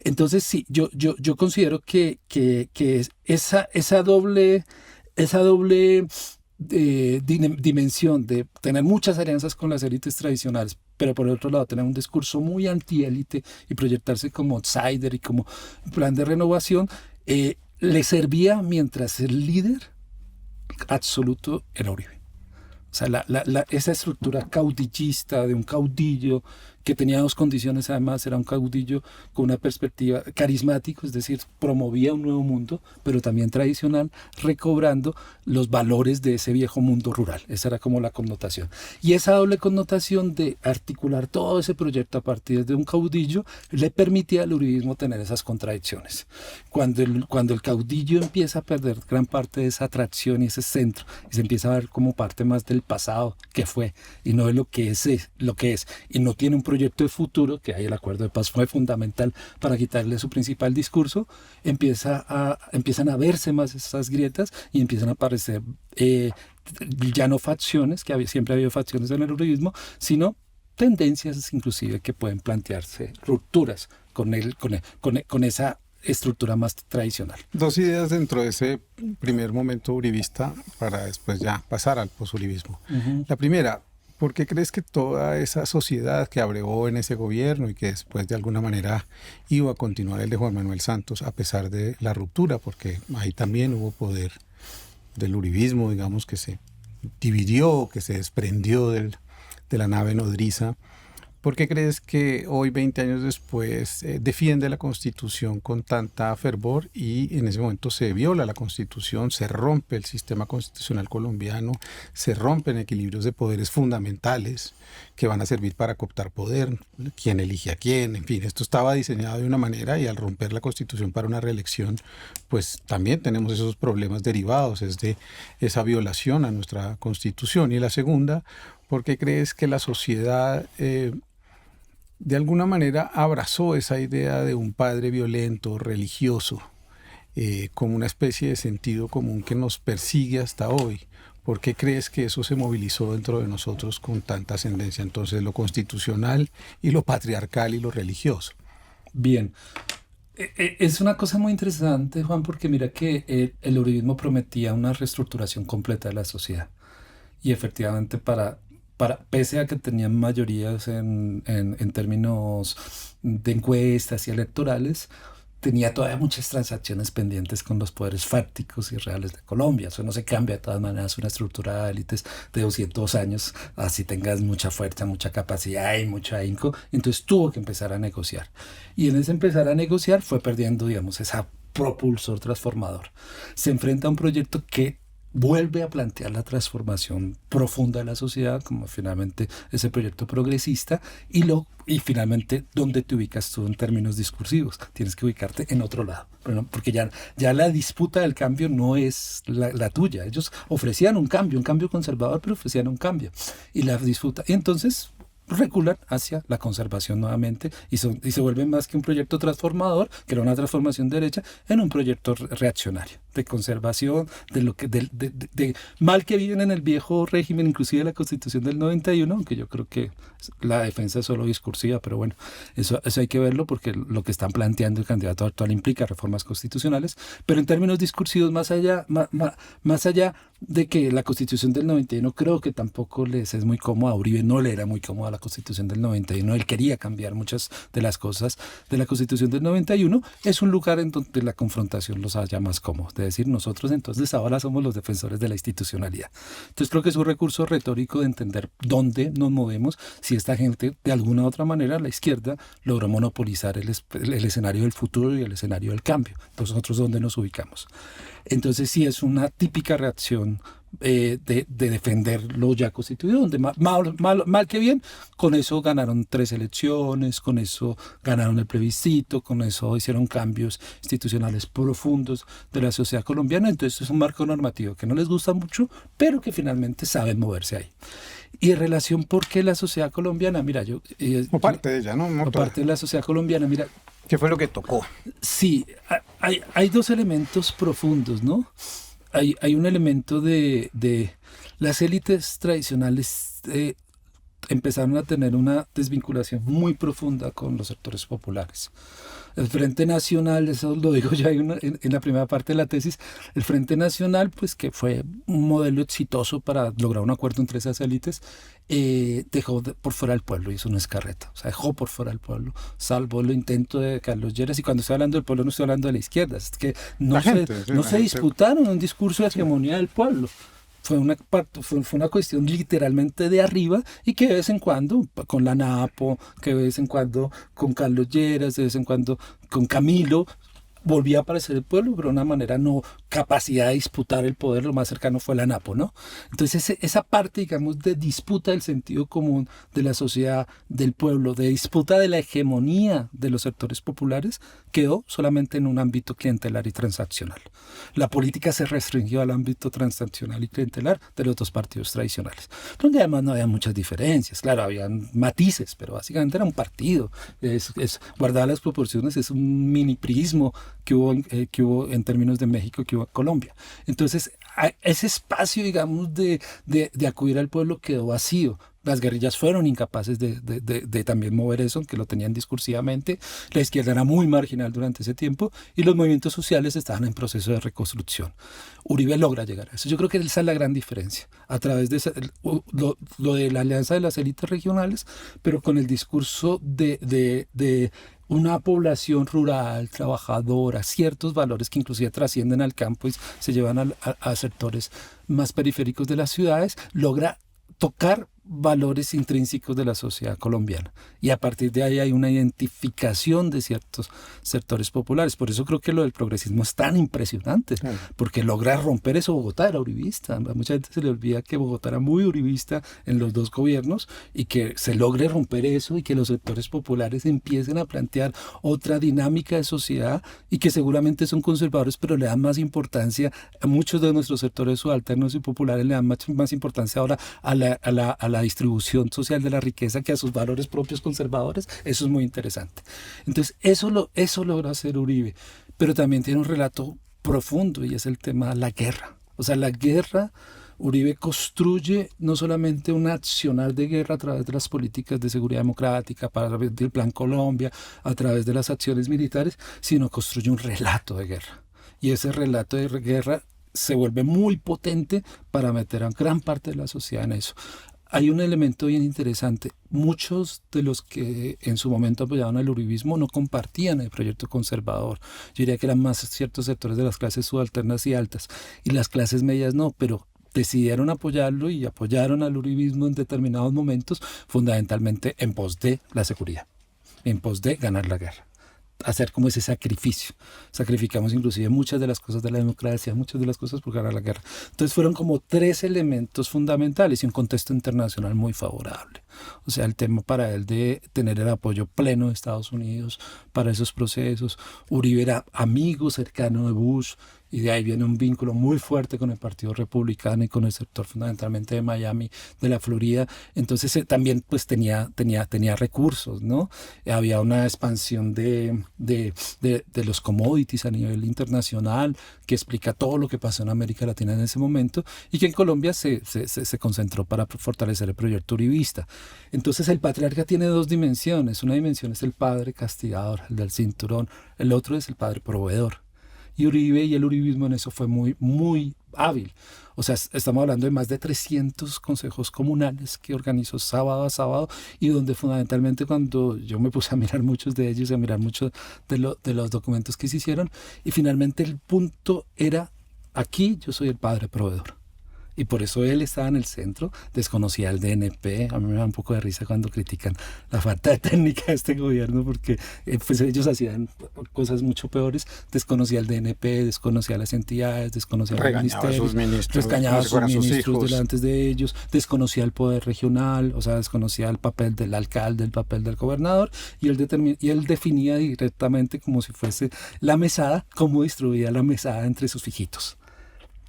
Entonces sí, yo considero que esa doble dimensión de tener muchas alianzas con las élites tradicionales, pero por el otro lado tener un discurso muy antiélite y proyectarse como outsider y como plan de renovación, le servía mientras el líder absoluto era Uribe. O sea, esa estructura caudillista de un caudillo que tenía dos condiciones, además era un caudillo con una perspectiva carismático, es decir, promovía un nuevo mundo, pero también tradicional, recobrando los valores de ese viejo mundo rural. Esa era como la connotación. Y esa doble connotación de articular todo ese proyecto a partir de un caudillo le permitía al uribismo tener esas contradicciones. Cuando el caudillo empieza a perder gran parte de esa atracción y ese centro, y se empieza a ver como parte más del pasado que fue, y no de lo que es, y no tiene un proyecto de futuro, que ahí el acuerdo de paz fue fundamental para quitarle su principal discurso, empiezan a verse más esas grietas y empiezan a aparecer ya no facciones, siempre ha habido facciones en el uribismo, sino tendencias inclusive que pueden plantearse rupturas con esa estructura más tradicional. Dos ideas dentro de ese primer momento uribista para después ya pasar al posuribismo. La primera, ¿por qué crees que toda esa sociedad que abrevó en ese gobierno y que después de alguna manera iba a continuar el de Juan Manuel Santos a pesar de la ruptura? Porque ahí también hubo poder del uribismo, digamos, que se dividió, que se desprendió de la nave nodriza. ¿Por qué crees que hoy, 20 años después, defiende la Constitución con tanta fervor y en ese momento se viola la Constitución, se rompe el sistema constitucional colombiano, se rompen equilibrios de poderes fundamentales que van a servir para cooptar poder, quién elige a quién, en fin, esto estaba diseñado de una manera y al romper la Constitución para una reelección, pues también tenemos esos problemas derivados, es de esa violación a nuestra Constitución? Y la segunda, ¿por qué crees que la sociedad de alguna manera abrazó esa idea de un padre violento, religioso, como una especie de sentido común que nos persigue hasta hoy? ¿Por qué crees que eso se movilizó dentro de nosotros con tanta ascendencia? Entonces, lo constitucional y lo patriarcal y lo religioso. Bien. Es una cosa muy interesante, Juan, porque mira que el uribismo prometía una reestructuración completa de la sociedad. Y efectivamente pese a que tenían mayorías en términos de encuestas y electorales, tenía todavía muchas transacciones pendientes con los poderes fácticos y reales de Colombia. Eso no se cambia de todas maneras, una estructura de élites de 200 años, así tengas mucha fuerza, mucha capacidad y mucho ahínco. Entonces tuvo que empezar a negociar. Y en ese empezar a negociar fue perdiendo, digamos, ese propulsor transformador. Se enfrenta a un proyecto que vuelve a plantear la transformación profunda de la sociedad, como finalmente ese proyecto progresista, y finalmente, ¿dónde te ubicas tú en términos discursivos? Tienes que ubicarte en otro lado, porque ya la disputa del cambio no es la tuya. Ellos ofrecían un cambio conservador, pero ofrecían un cambio. Y la disputa, y entonces reculan hacia la conservación nuevamente y se vuelve más que un proyecto transformador, que era una transformación derecha, en un proyecto reaccionario. de conservación, de lo que de mal que viven en el viejo régimen, inclusive la Constitución del 91, aunque yo creo que la defensa es solo discursiva, pero bueno, eso hay que verlo porque lo que están planteando el candidato actual implica reformas constitucionales, pero en términos discursivos, más allá de que la Constitución del 91 creo que tampoco les es muy cómoda, a Uribe no le era muy cómoda la Constitución del 91, él quería cambiar muchas de las cosas de la Constitución del 91, es un lugar en donde la confrontación los haya más cómodos, de decir nosotros entonces ahora somos los defensores de la institucionalidad. Entonces creo que es un recurso retórico de entender dónde nos movemos si esta gente de alguna u otra manera, la izquierda, logró monopolizar el escenario del futuro y el escenario del cambio. Entonces nosotros dónde nos ubicamos. Entonces sí es una típica reacción de defender lo ya constituido, donde mal que bien, con eso ganaron 3 elecciones, con eso ganaron el plebiscito, con eso hicieron cambios institucionales profundos de la sociedad colombiana. Entonces es un marco normativo que no les gusta mucho, pero que finalmente saben moverse ahí. Y en relación por qué la sociedad colombiana, mira, o parte de ella, ¿no? O parte de la sociedad colombiana, mira. ¿Qué fue lo que tocó? Sí, hay 2 elementos profundos, ¿no? Hay un elemento de las élites tradicionales empezaron a tener una desvinculación muy profunda con los sectores populares. El Frente Nacional, eso lo digo ya en la primera parte de la tesis, el Frente Nacional, pues que fue un modelo exitoso para lograr un acuerdo entre esas élites, dejó por fuera al pueblo, y eso no es carreta, o sea, dejó por fuera al pueblo, salvo el intento de Carlos Lleras, y cuando estoy hablando del pueblo no estoy hablando de la izquierda, es que no se disputaron un discurso de hegemonía del pueblo. Fue una cuestión literalmente de arriba y que de vez en cuando con la Napo, que de vez en cuando con Carlos Lleras, de vez en cuando con Camilo, volvía a aparecer el pueblo, pero de una manera no capacidad de disputar el poder, lo más cercano fue la Napo, ¿no? Entonces esa parte, digamos, de disputa del sentido común de la sociedad, del pueblo, de disputa de la hegemonía de los sectores populares, quedó solamente en un ámbito clientelar y transaccional. La política se restringió al ámbito transaccional y clientelar de los 2 partidos tradicionales, donde además no había muchas diferencias, claro, habían matices, pero básicamente era un partido, guardar las proporciones, es un mini prismo que hubo en términos de México, que hubo en Colombia. Entonces, ese espacio, digamos, de acudir al pueblo quedó vacío. Las guerrillas fueron incapaces de también mover eso, aunque lo tenían discursivamente. La izquierda era muy marginal durante ese tiempo y los movimientos sociales estaban en proceso de reconstrucción. Uribe logra llegar a eso. Yo creo que esa es la gran diferencia. A través de lo de la alianza de las élites regionales, pero con el discurso de una población rural, trabajadora, ciertos valores que inclusive trascienden al campo y se llevan a sectores más periféricos de las ciudades, logra tocar valores intrínsecos de la sociedad colombiana. Y a partir de ahí hay una identificación de ciertos sectores populares. Por eso creo que lo del progresismo es tan impresionante, porque logra romper eso. Bogotá era uribista. A mucha gente se le olvida que Bogotá era muy uribista en los 2 gobiernos y que se logre romper eso y que los sectores populares empiecen a plantear otra dinámica de sociedad y que seguramente son conservadores, pero le dan más importancia a muchos de nuestros sectores subalternos y populares, le dan más importancia ahora a la distribución social de la riqueza que a sus valores propios conservadores. Eso es muy interesante. Entonces eso logra hacer Uribe, pero también tiene un relato profundo y es el tema de la guerra. O sea, la guerra, Uribe construye no solamente un accionar de guerra a través de las políticas de seguridad democrática, a través del Plan Colombia, a través de las acciones militares, sino construye un relato de guerra. Y ese relato de guerra se vuelve muy potente para meter a gran parte de la sociedad en eso. Hay un elemento bien interesante. Muchos de los que en su momento apoyaban al uribismo no compartían el proyecto conservador. Yo diría que eran más ciertos sectores de las clases subalternas y altas, y las clases medias no, pero decidieron apoyarlo y apoyaron al uribismo en determinados momentos, fundamentalmente en pos de la seguridad, en pos de ganar la guerra. Hacer como ese sacrificio. Sacrificamos inclusive muchas de las cosas de la democracia, muchas de las cosas por ganar la guerra. Entonces fueron como 3 elementos fundamentales y un contexto internacional muy favorable. O sea, el tema para él de tener el apoyo pleno de Estados Unidos para esos procesos. Uribe era amigo cercano de Bush y de ahí viene un vínculo muy fuerte con el Partido Republicano y con el sector fundamentalmente de Miami, de la Florida. Entonces también pues tenía recursos, ¿no? Había una expansión de los commodities a nivel internacional que explica todo lo que pasó en América Latina en ese momento y que en Colombia se concentró para fortalecer el proyecto uribista. Entonces el patriarca tiene dos dimensiones. Una dimensión es el padre castigador, el del cinturón. El otro es el padre proveedor. Y Uribe y el uribismo en eso fue muy, muy hábil. O sea, estamos hablando de más de 300 consejos comunales que organizó sábado a sábado y donde fundamentalmente cuando yo me puse a mirar muchos de ellos, a mirar muchos de los documentos que se hicieron, y finalmente el punto era, aquí yo soy el padre proveedor. Y por eso él estaba en el centro, desconocía el DNP. A mí me da un poco de risa cuando critican la falta de técnica de este gobierno, porque pues ellos hacían cosas mucho peores. Desconocía el DNP, desconocía las entidades, desconocía los ministerios, regañaba a sus ministros delante de ellos, desconocía el poder regional, o sea, desconocía el papel del alcalde, el papel del gobernador, y él definía directamente como si fuese la mesada, cómo distribuía la mesada entre sus hijitos.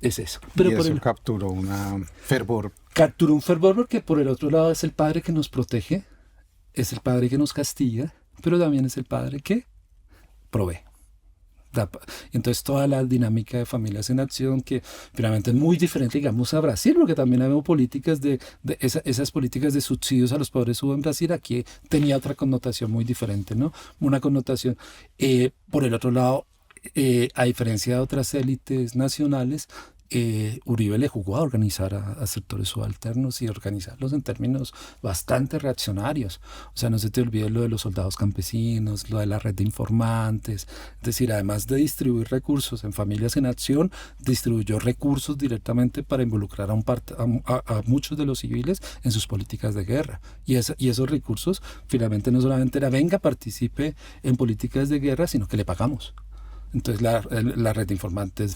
Es eso. Pero y eso capturó un fervor. Capturó un fervor porque por el otro lado es el padre que nos protege, es el padre que nos castiga, pero también es el padre que provee. Entonces toda la dinámica de Familias en Acción, que finalmente es muy diferente, digamos, a Brasil, porque también había políticas esas políticas de subsidios a los pobres hubo en Brasil, aquí tenía otra connotación muy diferente, ¿no? Una connotación, por el otro lado, a diferencia de otras élites nacionales, Uribe le jugó a organizar a sectores subalternos y organizarlos en términos bastante reaccionarios. O sea, no se te olvide lo de los soldados campesinos, lo de la red de informantes. Es decir, además de distribuir recursos en Familias en Acción, distribuyó recursos directamente para involucrar a muchos de los civiles en sus políticas de guerra. Y esos recursos finalmente no solamente era venga, participe en políticas de guerra, sino que le pagamos. Entonces la red de informantes,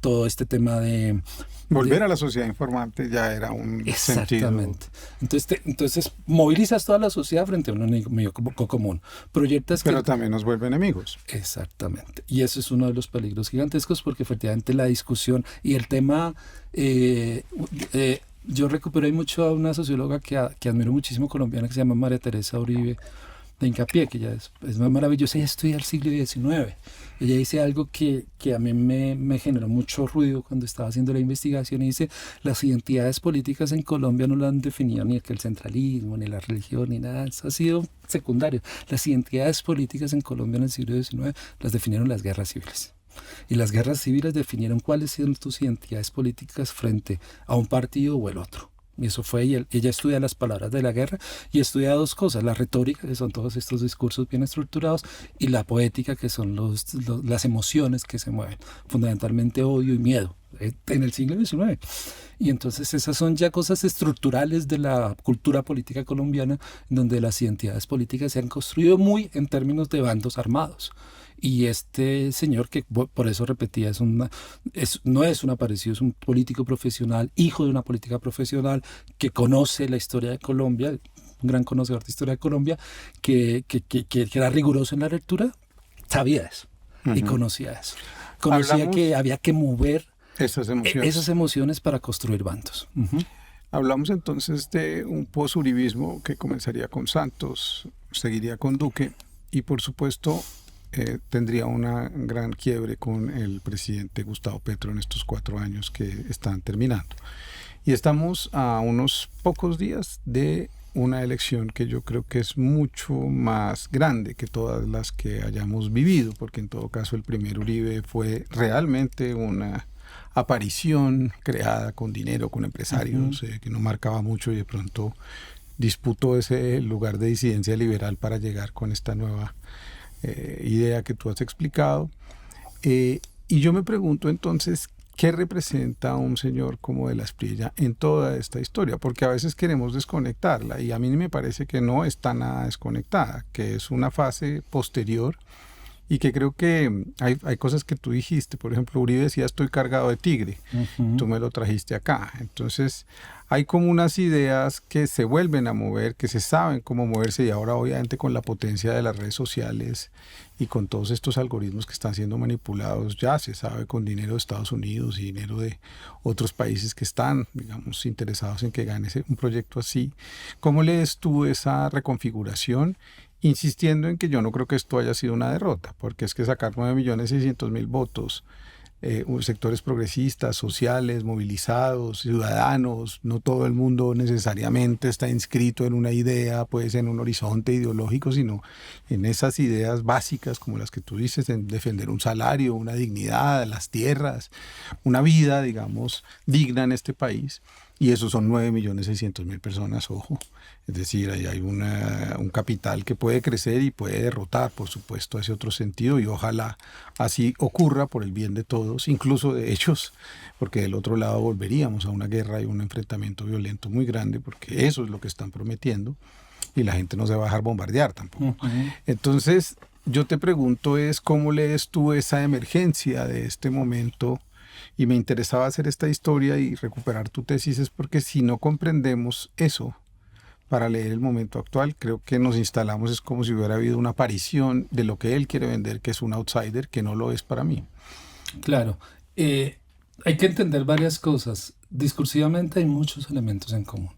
todo este tema de... Volver a la sociedad informante ya era un exactamente. Sentido. Entonces movilizas toda la sociedad frente a un enemigo común. Pero también nos vuelve enemigos. Exactamente. Y eso es uno de los peligros gigantescos porque efectivamente la discusión y el tema... yo recuperé mucho a una socióloga que admiro muchísimo colombiana que se llama María Teresa Uribe de Hincapié, que ya es más maravillosa. Ella estudia el siglo XIX. Ella dice algo que a mí me generó mucho ruido cuando estaba haciendo la investigación, y dice, las identidades políticas en Colombia no la han definido ni el centralismo, ni la religión, ni nada. Eso ha sido secundario. Las identidades políticas en Colombia en el siglo XIX las definieron las guerras civiles. Y las guerras civiles definieron cuáles eran tus identidades políticas frente a un partido o el otro. Y eso fue, ella estudia las palabras de la guerra y estudia dos cosas, la retórica, que son todos estos discursos bien estructurados, y la poética, que son las emociones que se mueven, fundamentalmente odio y miedo, en el siglo XIX. Y entonces esas son ya cosas estructurales de la cultura política colombiana, donde las identidades políticas se han construido muy en términos de bandos armados. Y este señor, que por eso repetía, no es un aparecido, es un político profesional, hijo de una política profesional, que conoce la historia de Colombia, un gran conocedor de historia de Colombia, que era riguroso en la lectura, sabía eso. Uh-huh. Y conocía eso. Conocía que había que mover esas emociones para construir bandos. Uh-huh. Hablamos entonces de un posuribismo que comenzaría con Santos, seguiría con Duque y por supuesto tendría una gran quiebre con el presidente Gustavo Petro en estos 4 años que están terminando. Y estamos a unos pocos días de una elección que yo creo que es mucho más grande que todas las que hayamos vivido, porque en todo caso el primer Uribe fue realmente una aparición creada con dinero, con empresarios, que no marcaba mucho, y de pronto disputó ese lugar de disidencia liberal para llegar con esta nueva idea que tú has explicado. Y yo me pregunto entonces, ¿qué representa un señor como de la Espriella en toda esta historia? Porque a veces queremos desconectarla y a mí me parece que no está nada desconectada, que es una fase posterior y que creo que hay cosas que tú dijiste. Por ejemplo, Uribe decía, estoy cargado de tigre. Tú me lo trajiste acá. Entonces, hay como unas ideas que se vuelven a mover, que se saben cómo moverse, y ahora obviamente con la potencia de las redes sociales y con todos estos algoritmos que están siendo manipulados, ya se sabe, con dinero de Estados Unidos y dinero de otros países que están, digamos, interesados en que gane un proyecto así. ¿Cómo lees tú esa reconfiguración? Insistiendo en que yo no creo que esto haya sido una derrota, porque es que sacar 9.600.000 votos, sectores progresistas, sociales, movilizados, ciudadanos, no todo el mundo necesariamente está inscrito en una idea, pues en un horizonte ideológico, sino en esas ideas básicas como las que tú dices, en defender un salario, una dignidad, las tierras, una vida, digamos, digna en este país. Y esos son 9.600.000 personas, ojo. Es decir, ahí hay un capital que puede crecer y puede derrotar, por supuesto, ese otro sentido, y ojalá así ocurra por el bien de todos, incluso de ellos, porque del otro lado volveríamos a una guerra y un enfrentamiento violento muy grande, porque eso es lo que están prometiendo, y la gente no se va a dejar bombardear tampoco. Entonces, yo te pregunto es, ¿cómo lees tú esa emergencia de este momento? Y me interesaba hacer esta historia y recuperar tu tesis, es porque si no comprendemos eso para leer el momento actual, creo que nos instalamos, es como si hubiera habido una aparición de lo que él quiere vender, que es un outsider, que no lo es para mí. Claro, hay que entender varias cosas. Discursivamente hay muchos elementos en común.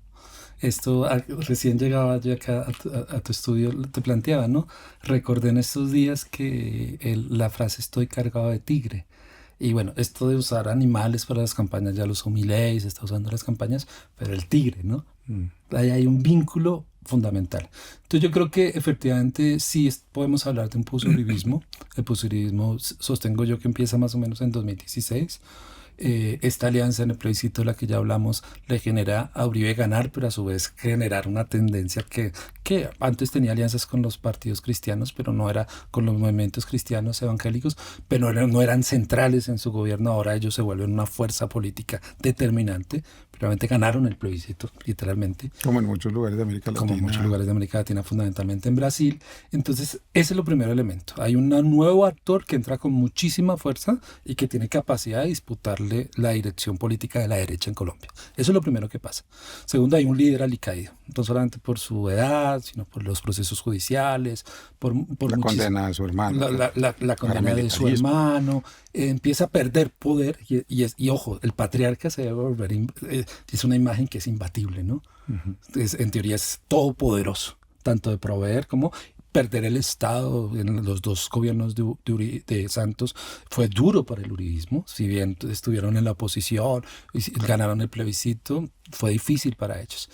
Esto recién llegaba yo acá a tu estudio, te planteaba, ¿no? Recordé en estos días que la frase estoy cargado de tigre. Y bueno, esto de usar animales para las campañas ya lo usó Milei, se está usando en las campañas, pero el tigre, ¿no? Ahí hay un vínculo fundamental. Entonces yo creo que efectivamente sí podemos hablar de un posuribismo. El posuribismo sostengo yo que empieza más o menos en 2016. Esta alianza en el plebiscito de la que ya hablamos le genera a Uribe ganar, pero a su vez generar una tendencia que antes tenía alianzas con los partidos cristianos, pero no era con los movimientos cristianos evangélicos, pero no eran centrales en su gobierno. Ahora ellos se vuelven una fuerza política determinante. Realmente ganaron el plebiscito, literalmente. Como en muchos lugares de América Latina. Como en muchos lugares de América Latina, fundamentalmente en Brasil. Entonces, ese es el primer elemento. Hay un nuevo actor que entra con muchísima fuerza y que tiene capacidad de disputarle la dirección política de la derecha en Colombia. Eso es lo primero que pasa. Segundo, hay un líder alicaído. No solamente por su edad, sino por los procesos judiciales, por la condena de su hermano. La condena de su hermano. Empieza a perder poder y ojo, el patriarca se debe volver... es una imagen que es imbatible, ¿no? En teoría es todopoderoso, tanto de proveer como perder el Estado. En los dos gobiernos de Santos fue duro para el uribismo, si bien estuvieron en la oposición y ganaron el plebiscito, fue difícil para ellos.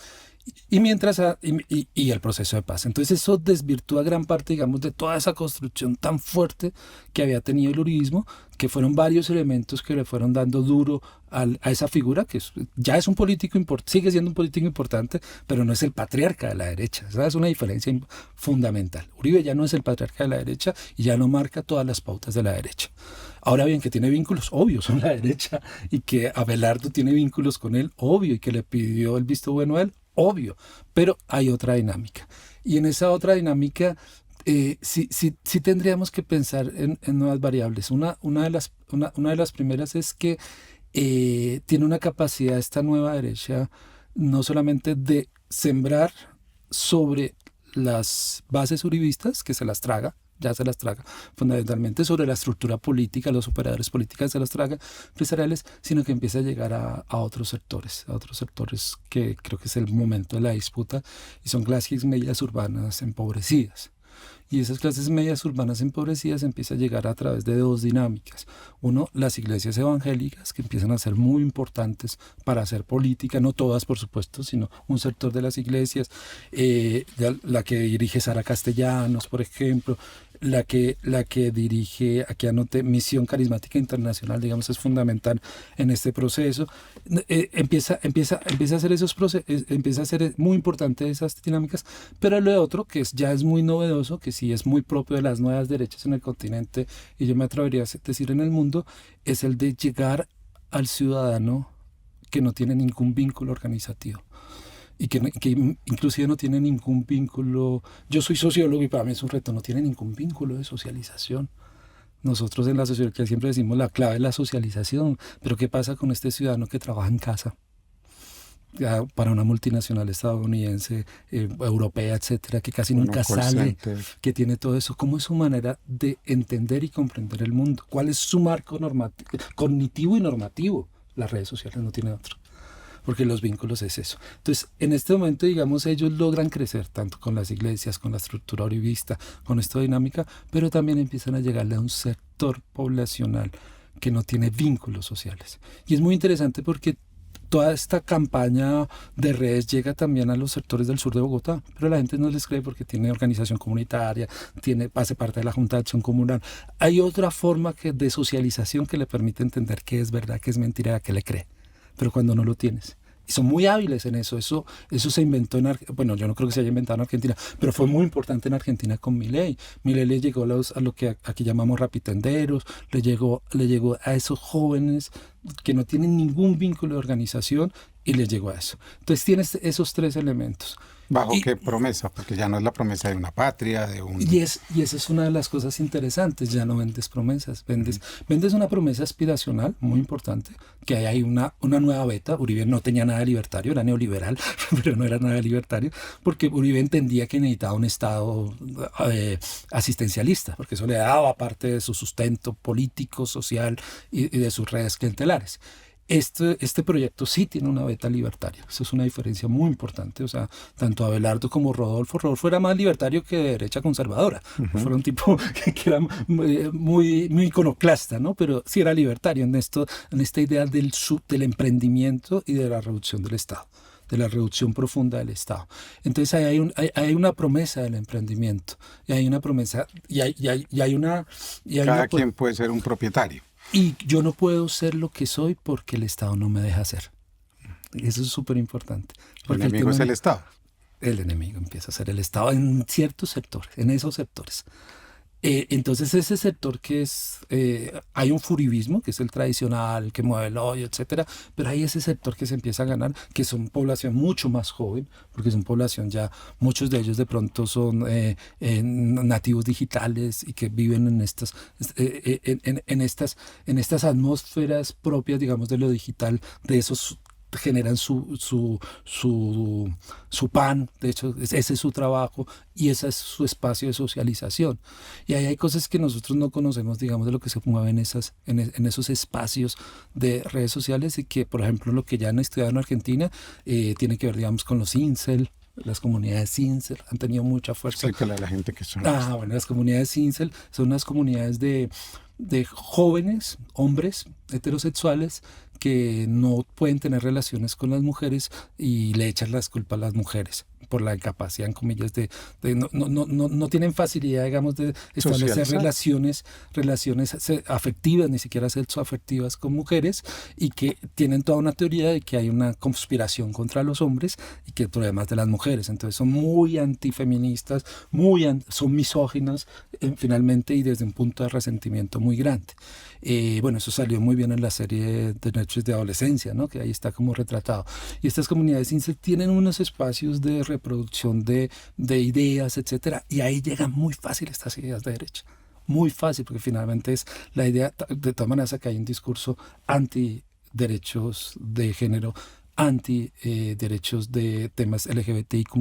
Y el proceso de paz. Entonces eso desvirtúa gran parte, digamos, de toda esa construcción tan fuerte que había tenido el uribismo, que fueron varios elementos que le fueron dando duro a esa figura, que ya es un político importante, sigue siendo un político importante, pero no es el patriarca de la derecha. Esa es una diferencia fundamental. Uribe ya no es el patriarca de la derecha y ya no marca todas las pautas de la derecha. Ahora bien, que tiene vínculos obvios con la derecha y que Abelardo tiene vínculos con él, obvio, y que le pidió el visto bueno a él, obvio, pero hay otra dinámica. Y en esa otra dinámica sí tendríamos que pensar en nuevas variables. Una de las primeras es que tiene una capacidad esta nueva derecha no solamente de sembrar sobre las bases uribistas, que se las traga, fundamentalmente sobre la estructura política, los operadores políticos se las traga, empresariales, sino que empieza a llegar a otros sectores que creo que es el momento de la disputa, y son clases medias urbanas empobrecidas. Y esas clases medias urbanas empobrecidas empiezan a llegar a través de dos dinámicas. Uno, las iglesias evangélicas, que empiezan a ser muy importantes para hacer política, no todas por supuesto, sino un sector de las iglesias, la que dirige Sara Castellanos, por ejemplo, la que dirige, aquí anoté, Misión Carismática Internacional, digamos, es fundamental en este proceso. Empieza a hacer esos procesos, empieza a ser muy importante esas dinámicas, pero lo otro, que ya es muy novedoso, que sí es muy propio de las nuevas derechas en el continente, y yo me atrevería a decir en el mundo, es el de llegar al ciudadano que no tiene ningún vínculo organizativo. Y que inclusive no tiene ningún vínculo. Yo soy sociólogo y para mí es un reto, no tiene ningún vínculo de socialización. Nosotros en la sociología siempre decimos la clave es la socialización, pero ¿qué pasa con este ciudadano que trabaja en casa? Ya para una multinacional estadounidense, europea, etcétera, que casi Bueno, nunca call sale, center. que tiene todo eso. ¿Cómo es su manera de entender y comprender el mundo? ¿Cuál es su marco cognitivo y normativo? Las redes sociales no tienen otro, porque los vínculos es eso. Entonces, en este momento, digamos, ellos logran crecer tanto con las iglesias, con la estructura uribista, con esta dinámica, pero también empiezan a llegarle a un sector poblacional que no tiene vínculos sociales. Y es muy interesante porque toda esta campaña de redes llega también a los sectores del sur de Bogotá, pero la gente no les cree porque tiene organización comunitaria, hace parte de la Junta de Acción Comunal. Hay otra forma de socialización que le permite entender qué es verdad, qué es mentira, a qué le cree, pero cuando no lo tienes. Y son muy hábiles en eso. Eso se inventó bueno, yo no creo que se haya inventado en Argentina, pero fue muy importante en Argentina con Milei. Milei le llegó a lo que aquí llamamos rapitenderos, le llegó a esos jóvenes que no tienen ningún vínculo de organización y les llegó a eso. Entonces tienes esos tres elementos. ¿Bajo Y, qué promesa? Porque ya no es la promesa de una patria, de un... y esa es una de las cosas interesantes, ya no vendes promesas, vendes una promesa aspiracional muy importante, que hay una nueva beta. Uribe no tenía nada de libertario, era neoliberal, pero no era nada libertario, porque Uribe entendía que necesitaba un Estado asistencialista, porque eso le daba parte de su sustento político, social y de sus redes clientelares. Este proyecto sí tiene una beta libertaria. Eso es una diferencia muy importante. O sea, tanto Abelardo como Rodolfo era más libertario que de derecha conservadora. Ujú. Fue un tipo que era muy iconoclasta, ¿no? Pero sí era libertario en esta idea del emprendimiento y de la reducción del Estado, de la reducción profunda del Estado. Entonces hay una promesa del emprendimiento, y hay una promesa, y hay una... Cada quien puede ser un propietario. Y yo no puedo ser lo que soy porque el Estado no me deja ser. Eso es súper importante. El enemigo es el Estado. El enemigo empieza a ser el Estado en ciertos sectores, en esos sectores. Entonces ese sector que hay un furibismo, que es el tradicional, que mueve el hoyo, etcétera, pero hay ese sector que se empieza a ganar, que son población mucho más joven, porque son población ya, muchos de ellos de pronto son nativos digitales y que viven en estas atmósferas propias, digamos, de lo digital, de esos generan su pan, de hecho ese es su trabajo y ese es su espacio de socialización. Y ahí hay cosas que nosotros no conocemos, digamos, de lo que se mueve en esos espacios de redes sociales, y que, por ejemplo, lo que ya han estudiado en Argentina tiene que ver, digamos, con los incel. Las comunidades incel han tenido mucha fuerza. Explícale a la gente que son. Bueno, las comunidades incel son unas comunidades de jóvenes, hombres heterosexuales, que no pueden tener relaciones con las mujeres y le echan las culpas a las mujeres por la incapacidad, en comillas, no tienen facilidad, digamos, de establecer relaciones afectivas, ni siquiera sexoafectivas con mujeres, y que tienen toda una teoría de que hay una conspiración contra los hombres y que el problema es de las mujeres. Entonces son muy antifeministas, son misóginas, finalmente, y desde un punto de resentimiento muy grande. Bueno, eso salió muy bien en la serie de Noches de Adolescencia, ¿no? Que ahí está como retratado. Y estas comunidades incel tienen unos espacios de reproducción de ideas, etcétera, y ahí llegan muy fácil estas ideas de derecha. Muy fácil, porque finalmente es la idea, de todas maneras, que hay un discurso anti derechos de género, anti derechos de temas LGBTIQ+,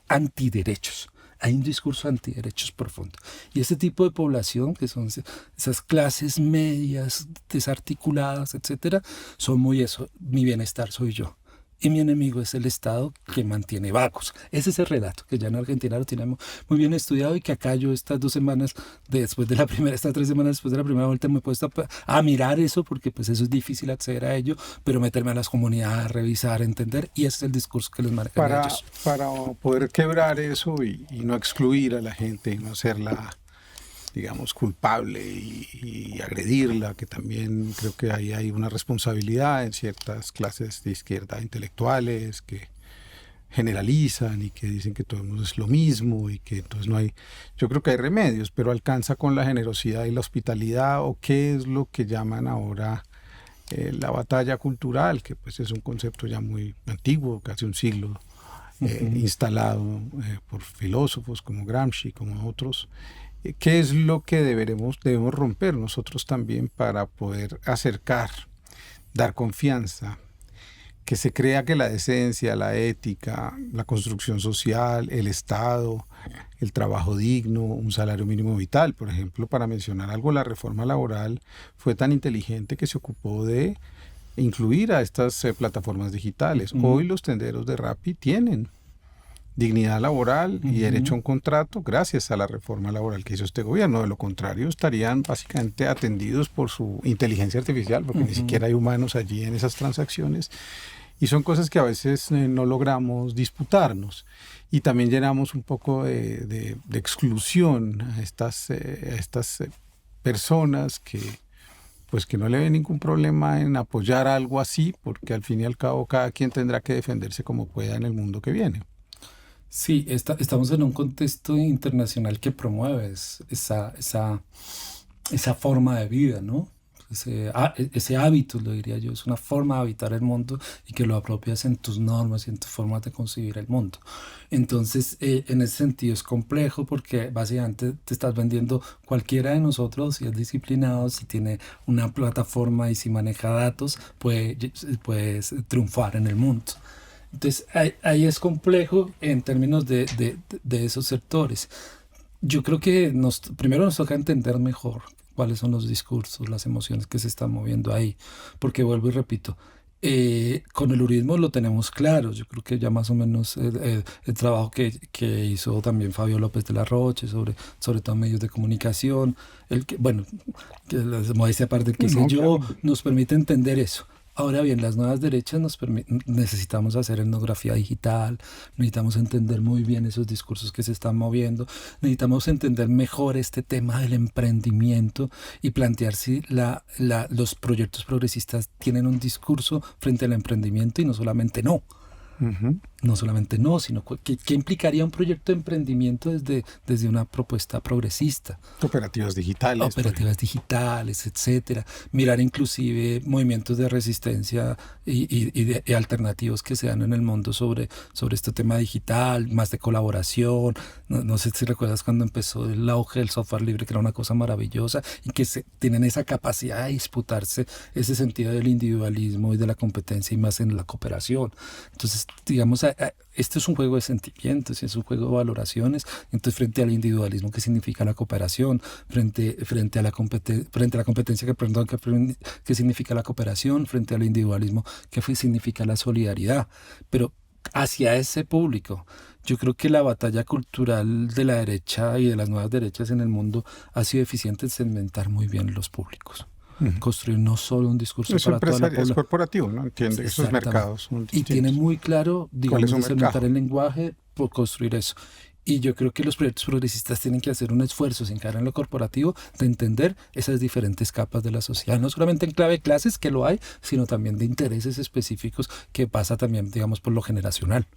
antiderechos. Hay un discurso antiderechos profundo. Y este tipo de población, que son esas clases medias, desarticuladas, etcétera, son muy eso. Mi bienestar soy yo. Y mi enemigo es el Estado, que mantiene vagos. Ese es el relato que ya en Argentina lo tenemos muy bien estudiado, y que acá yo estas 3 semanas después de la primera vuelta me he puesto a mirar eso, porque pues eso es difícil acceder a ello, pero meterme a las comunidades, revisar, entender, y ese es el discurso que les marcan ellos. Para poder quebrar eso y no excluir a la gente y no hacerla, digamos, culpable y agredirla, que también creo que ahí hay una responsabilidad en ciertas clases de izquierda intelectuales que generalizan y que dicen que todo el mundo es lo mismo y que entonces no hay... Yo creo que hay remedios, pero alcanza con la generosidad y la hospitalidad, o qué es lo que llaman ahora la batalla cultural, que pues es un concepto ya muy antiguo, casi un siglo, instalado por filósofos como Gramsci, como otros, ¿Qué es lo que debemos romper nosotros también para poder acercar, dar confianza, que se crea que la decencia, la ética, la construcción social, el Estado, el trabajo digno, un salario mínimo vital, por ejemplo, para mencionar algo, la reforma laboral fue tan inteligente que se ocupó de incluir a estas plataformas digitales? Hoy los tenderos de Rappi tienen dignidad laboral y derecho a un contrato gracias a la reforma laboral que hizo este gobierno. De lo contrario, estarían básicamente atendidos por su inteligencia artificial, porque ni siquiera hay humanos allí en esas transacciones. Y son cosas que a veces no logramos disputarnos. Y también llenamos un poco de exclusión a estas personas que pues que no le ven ningún problema en apoyar algo así, porque al fin y al cabo cada quien tendrá que defenderse como pueda en el mundo que viene. Sí, estamos en un contexto internacional que promueve esa forma de vida, ¿no? Ese hábito, lo diría yo, es una forma de habitar el mundo y que lo apropias en tus normas y en tus formas de concebir el mundo. Entonces, en ese sentido es complejo porque básicamente te estás vendiendo cualquiera de nosotros, si es disciplinado, si tiene una plataforma y si maneja datos, puedes triunfar en el mundo. Entonces, ahí es complejo en términos de esos sectores. Yo creo que primero nos toca entender mejor cuáles son los discursos, las emociones que se están moviendo ahí, porque vuelvo y repito, con el uribismo lo tenemos claro. Yo creo que ya más o menos el trabajo que hizo también Fabio López de la Roche sobre todo medios de comunicación, bueno, que la modestia aparte, qué sé yo, claro, nos permite entender eso. Ahora bien, las nuevas derechas necesitamos hacer etnografía digital, necesitamos entender muy bien esos discursos que se están moviendo, necesitamos entender mejor este tema del emprendimiento y plantear si los proyectos progresistas tienen un discurso frente al emprendimiento y no solamente no. No solamente no, sino ¿qué implicaría un proyecto de emprendimiento desde una propuesta progresista? Operativas digitales, etcétera. Mirar inclusive movimientos de resistencia y alternativos que se dan en el mundo sobre este tema digital, más de colaboración. No sé si recuerdas cuando empezó el auge del software libre, que era una cosa maravillosa, y que tienen esa capacidad de disputarse ese sentido del individualismo y de la competencia y más en la cooperación. Entonces, digamos, este es un juego de sentimientos, es un juego de valoraciones. Entonces, frente al individualismo, ¿qué significa la cooperación? Frente a la competencia, ¿qué significa la cooperación? Frente al individualismo, ¿qué significa la solidaridad? Pero hacia ese público, yo creo que la batalla cultural de la derecha y de las nuevas derechas en el mundo ha sido eficiente en segmentar muy bien los públicos. Construir no solo un discurso es para toda la población. Es corporativo, ¿no? Entiende esos mercados. Son y tiene muy claro, digamos, segmentar el lenguaje por construir eso. Y yo creo que los proyectos progresistas tienen que hacer un esfuerzo sin caer en lo corporativo de entender esas diferentes capas de la sociedad, no solamente en clave de clases, que lo hay, sino también de intereses específicos que pasa también, digamos, por lo generacional.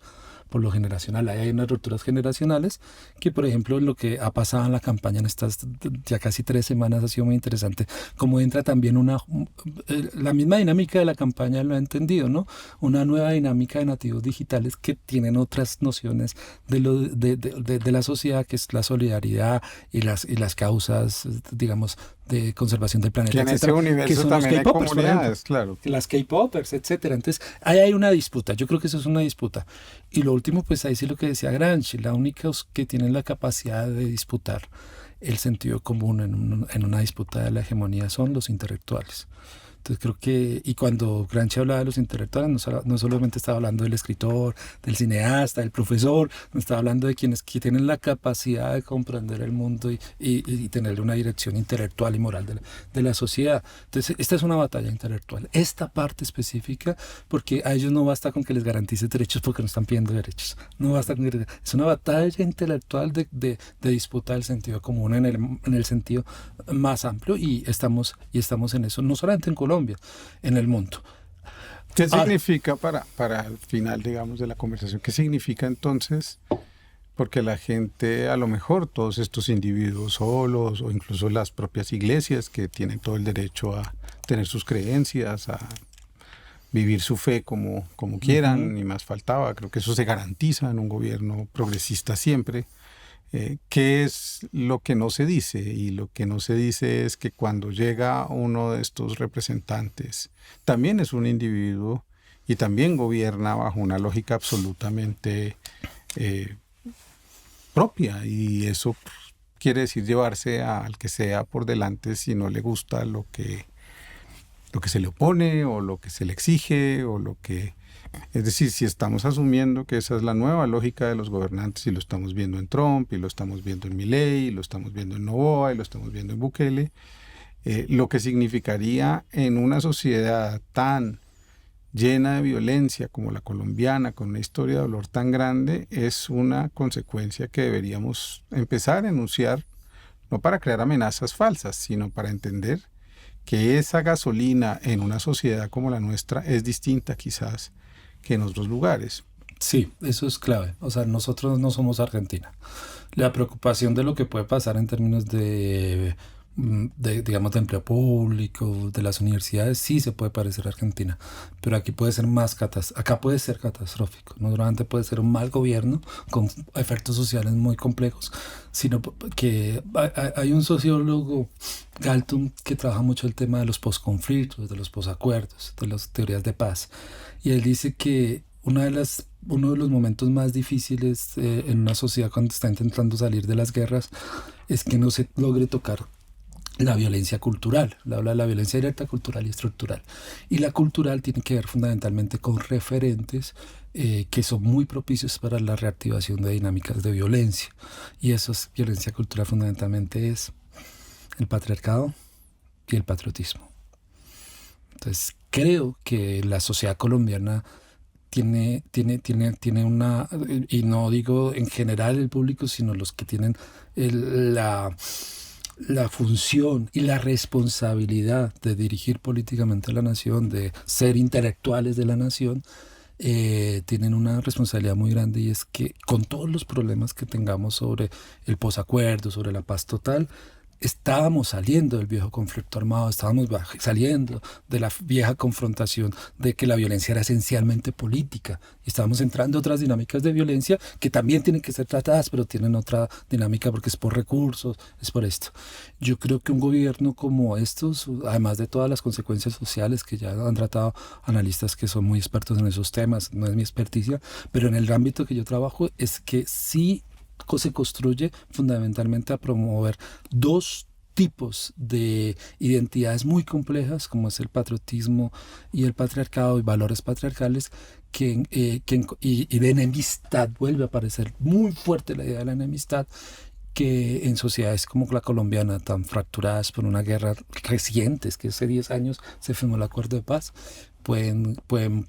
Hay unas rupturas generacionales que, por ejemplo, lo que ha pasado en la campaña en estas ya casi 3 semanas ha sido muy interesante, como entra también la misma dinámica de la campaña, lo ha entendido, ¿no? Una nueva dinámica de nativos digitales que tienen otras nociones de la sociedad, que es la solidaridad y las causas, digamos, de conservación del planeta, que en ese universo también hay comunidades, claro. Las K-popers, etcétera. Entonces, ahí hay una disputa. Yo creo que eso es una disputa. Y lo último, pues ahí sí lo que decía Gramsci, la única que tienen la capacidad de disputar el sentido común en una disputa de la hegemonía son los intelectuales. Entonces creo que, y cuando Gramsci hablaba de los intelectuales, no solamente estaba hablando del escritor, del cineasta, del profesor, no estaba hablando de quienes que tienen la capacidad de comprender el mundo y tener una dirección intelectual y moral de la sociedad. Entonces esta es una batalla intelectual, esta parte específica, porque a ellos no basta con que les garantice derechos porque no están pidiendo derechos, no basta con que es una batalla intelectual de disputa del sentido común en el sentido más amplio y estamos en eso, no solamente en Colombia, en el mundo. ¿Qué significa para el final, digamos, de la conversación? ¿Qué significa entonces? Porque la gente, a lo mejor todos estos individuos solos o incluso las propias iglesias que tienen todo el derecho a tener sus creencias, a vivir su fe como quieran, ni más faltaba. Creo que eso se garantiza en un gobierno progresista siempre. ¿Qué es lo que no se dice? Y lo que no se dice es que cuando llega uno de estos representantes, también es un individuo y también gobierna bajo una lógica absolutamente eh, propia, y eso quiere decir llevarse al que sea por delante si no le gusta lo que se le opone o lo que se le exige o lo que... Es decir, si estamos asumiendo que esa es la nueva lógica de los gobernantes y lo estamos viendo en Trump y lo estamos viendo en Milei y lo estamos viendo en Noboa y lo estamos viendo en Bukele, lo que significaría en una sociedad tan llena de violencia como la colombiana, con una historia de dolor tan grande, es una consecuencia que deberíamos empezar a enunciar, no para crear amenazas falsas, sino para entender que esa gasolina en una sociedad como la nuestra es distinta quizás que en otros lugares. Sí, eso es clave. O sea, nosotros no somos Argentina. La preocupación de lo que puede pasar en términos digamos, de empleo público, de las universidades, sí se puede parecer a Argentina, pero aquí puede ser acá puede ser catastrófico. No solamente puede ser un mal gobierno con efectos sociales muy complejos, sino que hay un sociólogo, Galtung, que trabaja mucho el tema de los posconflictos, de los posacuerdos, de las teorías de paz, y él dice que uno de los momentos más difíciles en una sociedad cuando está intentando salir de las guerras es que no se logre tocar la violencia cultural. Habla de la violencia directa, cultural y estructural. Y la cultural tiene que ver fundamentalmente con referentes que son muy propicios para la reactivación de dinámicas de violencia. Y eso es violencia cultural fundamentalmente es el patriarcado y el patriotismo. Entonces, creo que la sociedad colombiana tiene una, y no digo en general el público, sino los que tienen la función y la responsabilidad de dirigir políticamente a la nación, de ser intelectuales de la nación, tienen una responsabilidad muy grande, y es que con todos los problemas que tengamos sobre el posacuerdo, sobre la paz total, estábamos saliendo del viejo conflicto armado, estábamos saliendo de la vieja confrontación de que la violencia era esencialmente política, y estábamos entrando a otras dinámicas de violencia que también tienen que ser tratadas, pero tienen otra dinámica porque es por recursos, es por esto. Yo creo que un gobierno como estos, además de todas las consecuencias sociales que ya han tratado analistas que son muy expertos en esos temas, no es mi experticia, pero en el ámbito que yo trabajo es que sí se construye fundamentalmente a promover dos tipos de identidades muy complejas, como es el patriotismo y el patriarcado y valores patriarcales, y de enemistad. Vuelve a aparecer muy fuerte la idea de la enemistad, que en sociedades como la colombiana, tan fracturadas por una guerra reciente, es que hace 10 años se firmó el acuerdo de paz, pueden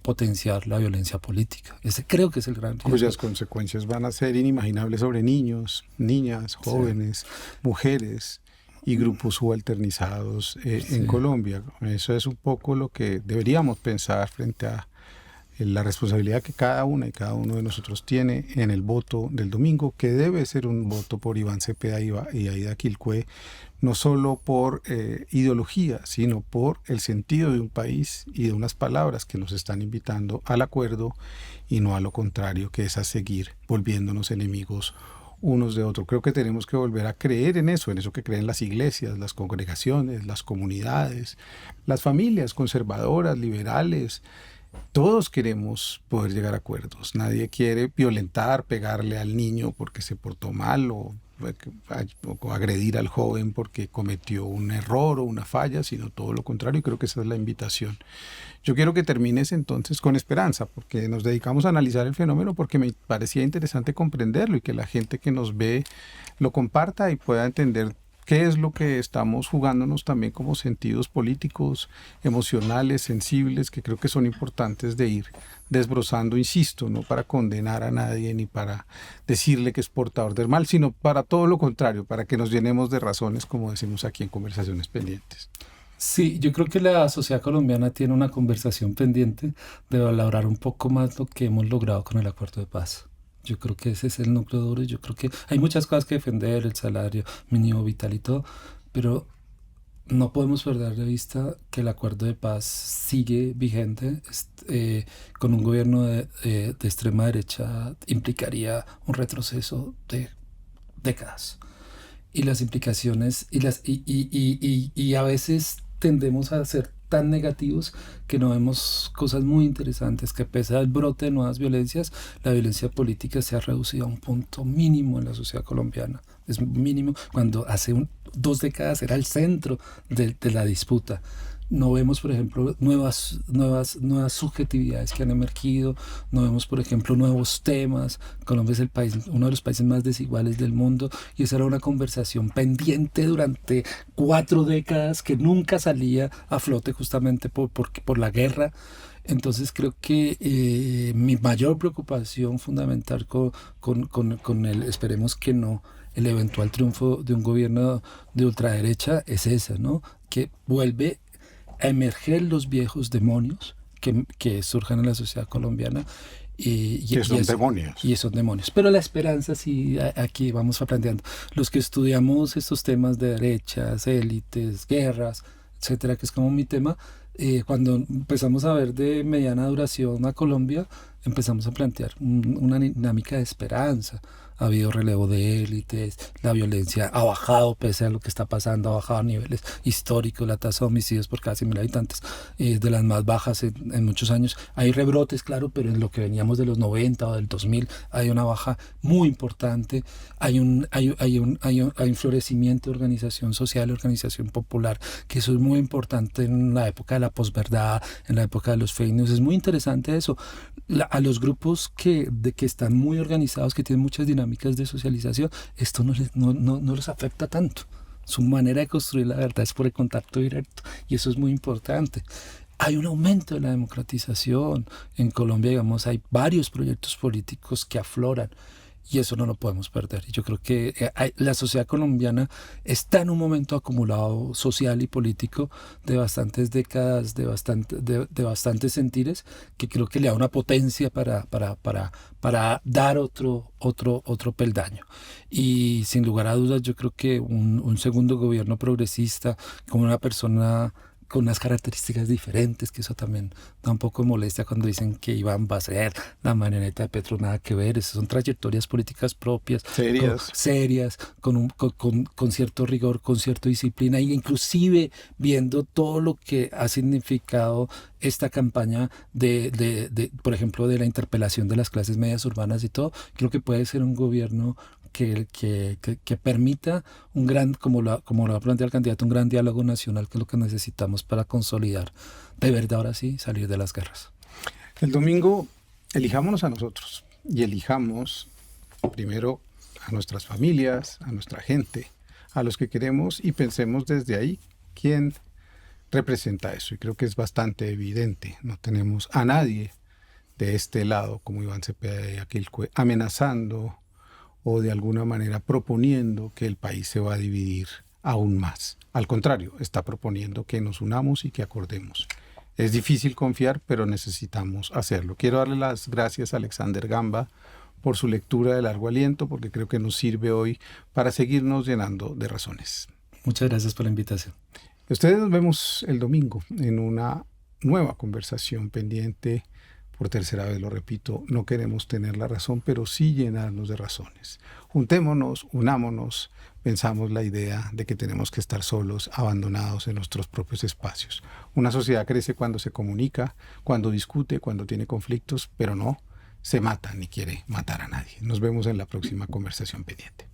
potenciar la violencia política. Ese creo que es el gran riesgo. Cuyas consecuencias van a ser inimaginables sobre niños, niñas, jóvenes, sí, mujeres y grupos subalternizados sí, en Colombia. Eso es un poco lo que deberíamos pensar frente a la responsabilidad que cada una y cada uno de nosotros tiene en el voto del domingo, que debe ser un voto por Iván Cepeda y Aida Quilcue, no solo por ideología, sino por el sentido de un país y de unas palabras que nos están invitando al acuerdo y no a lo contrario, que es a seguir volviéndonos enemigos unos de otros. Creo que tenemos que volver a creer en eso que creen las iglesias, las congregaciones, las comunidades, las familias conservadoras, liberales. Todos queremos poder llegar a acuerdos. Nadie quiere violentar, pegarle al niño porque se portó mal o agredir al joven porque cometió un error o una falla, sino todo lo contrario, y creo que esa es la invitación. Yo quiero que termines entonces con esperanza, porque nos dedicamos a analizar el fenómeno porque me parecía interesante comprenderlo y que la gente que nos ve lo comparta y pueda entender qué es lo que estamos jugándonos también como sentidos políticos, emocionales, sensibles, que creo que son importantes de ir desbrozando, insisto, no para condenar a nadie ni para decirle que es portador del mal, sino para todo lo contrario, para que nos llenemos de razones, como decimos aquí en Conversaciones Pendientes. Sí, yo creo que la sociedad colombiana tiene una conversación pendiente de valorar un poco más lo que hemos logrado con el acuerdo de paz. Yo creo que ese es el núcleo duro, y yo creo que hay muchas cosas que defender, el salario mínimo vital y todo, pero no podemos perder de vista que el acuerdo de paz sigue vigente. Con un gobierno de extrema derecha implicaría un retroceso de décadas. Y las implicaciones y a veces tendemos a ser tan negativos que no vemos cosas muy interesantes, que pese al brote de nuevas violencias, la violencia política se ha reducido a un punto mínimo en la sociedad colombiana. Es mínimo cuando hace 2 décadas era el centro de la disputa. No vemos, por ejemplo, nuevas subjetividades que han emergido, no vemos, por ejemplo, nuevos temas. Colombia es uno de los países más desiguales del mundo, y esa era una conversación pendiente durante 4 décadas que nunca salía a flote justamente por la guerra. Entonces creo que mi mayor preocupación fundamental con esperemos que no, el eventual triunfo de un gobierno de ultraderecha es esa, ¿no? Que vuelve a emerger los viejos demonios que surjan en la sociedad colombiana. Que son demonios. Y son demonios. Pero la esperanza, sí, aquí vamos planteando. Los que estudiamos estos temas de derechas, élites, guerras, etcétera, que es como mi tema, cuando empezamos a ver de mediana duración a Colombia, empezamos a plantear una dinámica de esperanza. Ha habido relevo de élites, la violencia ha bajado pese a lo que está pasando, ha bajado a niveles históricos, la tasa de homicidios por cada 100.000 habitantes es de las más bajas en muchos años. Hay rebrotes, claro, pero en lo que veníamos de los 90 o del 2000 hay una baja muy importante. Hay un florecimiento de organización social, organización popular, que eso es muy importante en la época de la posverdad, en la época de los fake news. Es muy interesante eso. A los grupos que están muy organizados, que tienen muchas dinámicas de socialización, esto no les afecta tanto. Su manera de construir la verdad es por el contacto directo, y eso es muy importante. Hay un aumento de la democratización. En Colombia, digamos, hay varios proyectos políticos que afloran, y eso no lo podemos perder. Y yo creo que la sociedad colombiana está en un momento acumulado social y político de bastantes décadas, de bastantes sentires, que creo que le da una potencia para dar otro peldaño. Y sin lugar a dudas, yo creo que un segundo gobierno progresista, con una persona con unas características diferentes, que eso también da un poco de molestia cuando dicen que Iván va a ser la marioneta de Petro. Nada que ver, esas son trayectorias políticas propias, serias, con cierto rigor, con cierta disciplina, e inclusive viendo todo lo que ha significado esta campaña por ejemplo, de la interpelación de las clases medias urbanas y todo. Creo que puede ser un gobierno que permita como lo ha planteado el candidato, un gran diálogo nacional, que es lo que necesitamos para consolidar de verdad, ahora sí, salir de las guerras. El domingo elijámonos a nosotros, y elijamos primero a nuestras familias, a nuestra gente, a los que queremos, y pensemos desde ahí quién representa eso. Y creo que es bastante evidente. No tenemos a nadie de este lado como Iván Cepeda y Aquilcue amenazando o de alguna manera proponiendo que el país se va a dividir aún más. Al contrario, está proponiendo que nos unamos y que acordemos. Es difícil confiar, pero necesitamos hacerlo. Quiero darle las gracias a Alexander Gamba por su lectura de largo aliento, porque creo que nos sirve hoy para seguirnos llenando de razones. Muchas gracias por la invitación. Ustedes nos vemos el domingo en una nueva conversación pendiente. Por tercera vez lo repito, no queremos tener la razón, pero sí llenarnos de razones. Juntémonos, unámonos, pensamos la idea de que tenemos que estar solos, abandonados en nuestros propios espacios. Una sociedad crece cuando se comunica, cuando discute, cuando tiene conflictos, pero no se mata ni quiere matar a nadie. Nos vemos en la próxima conversación pendiente.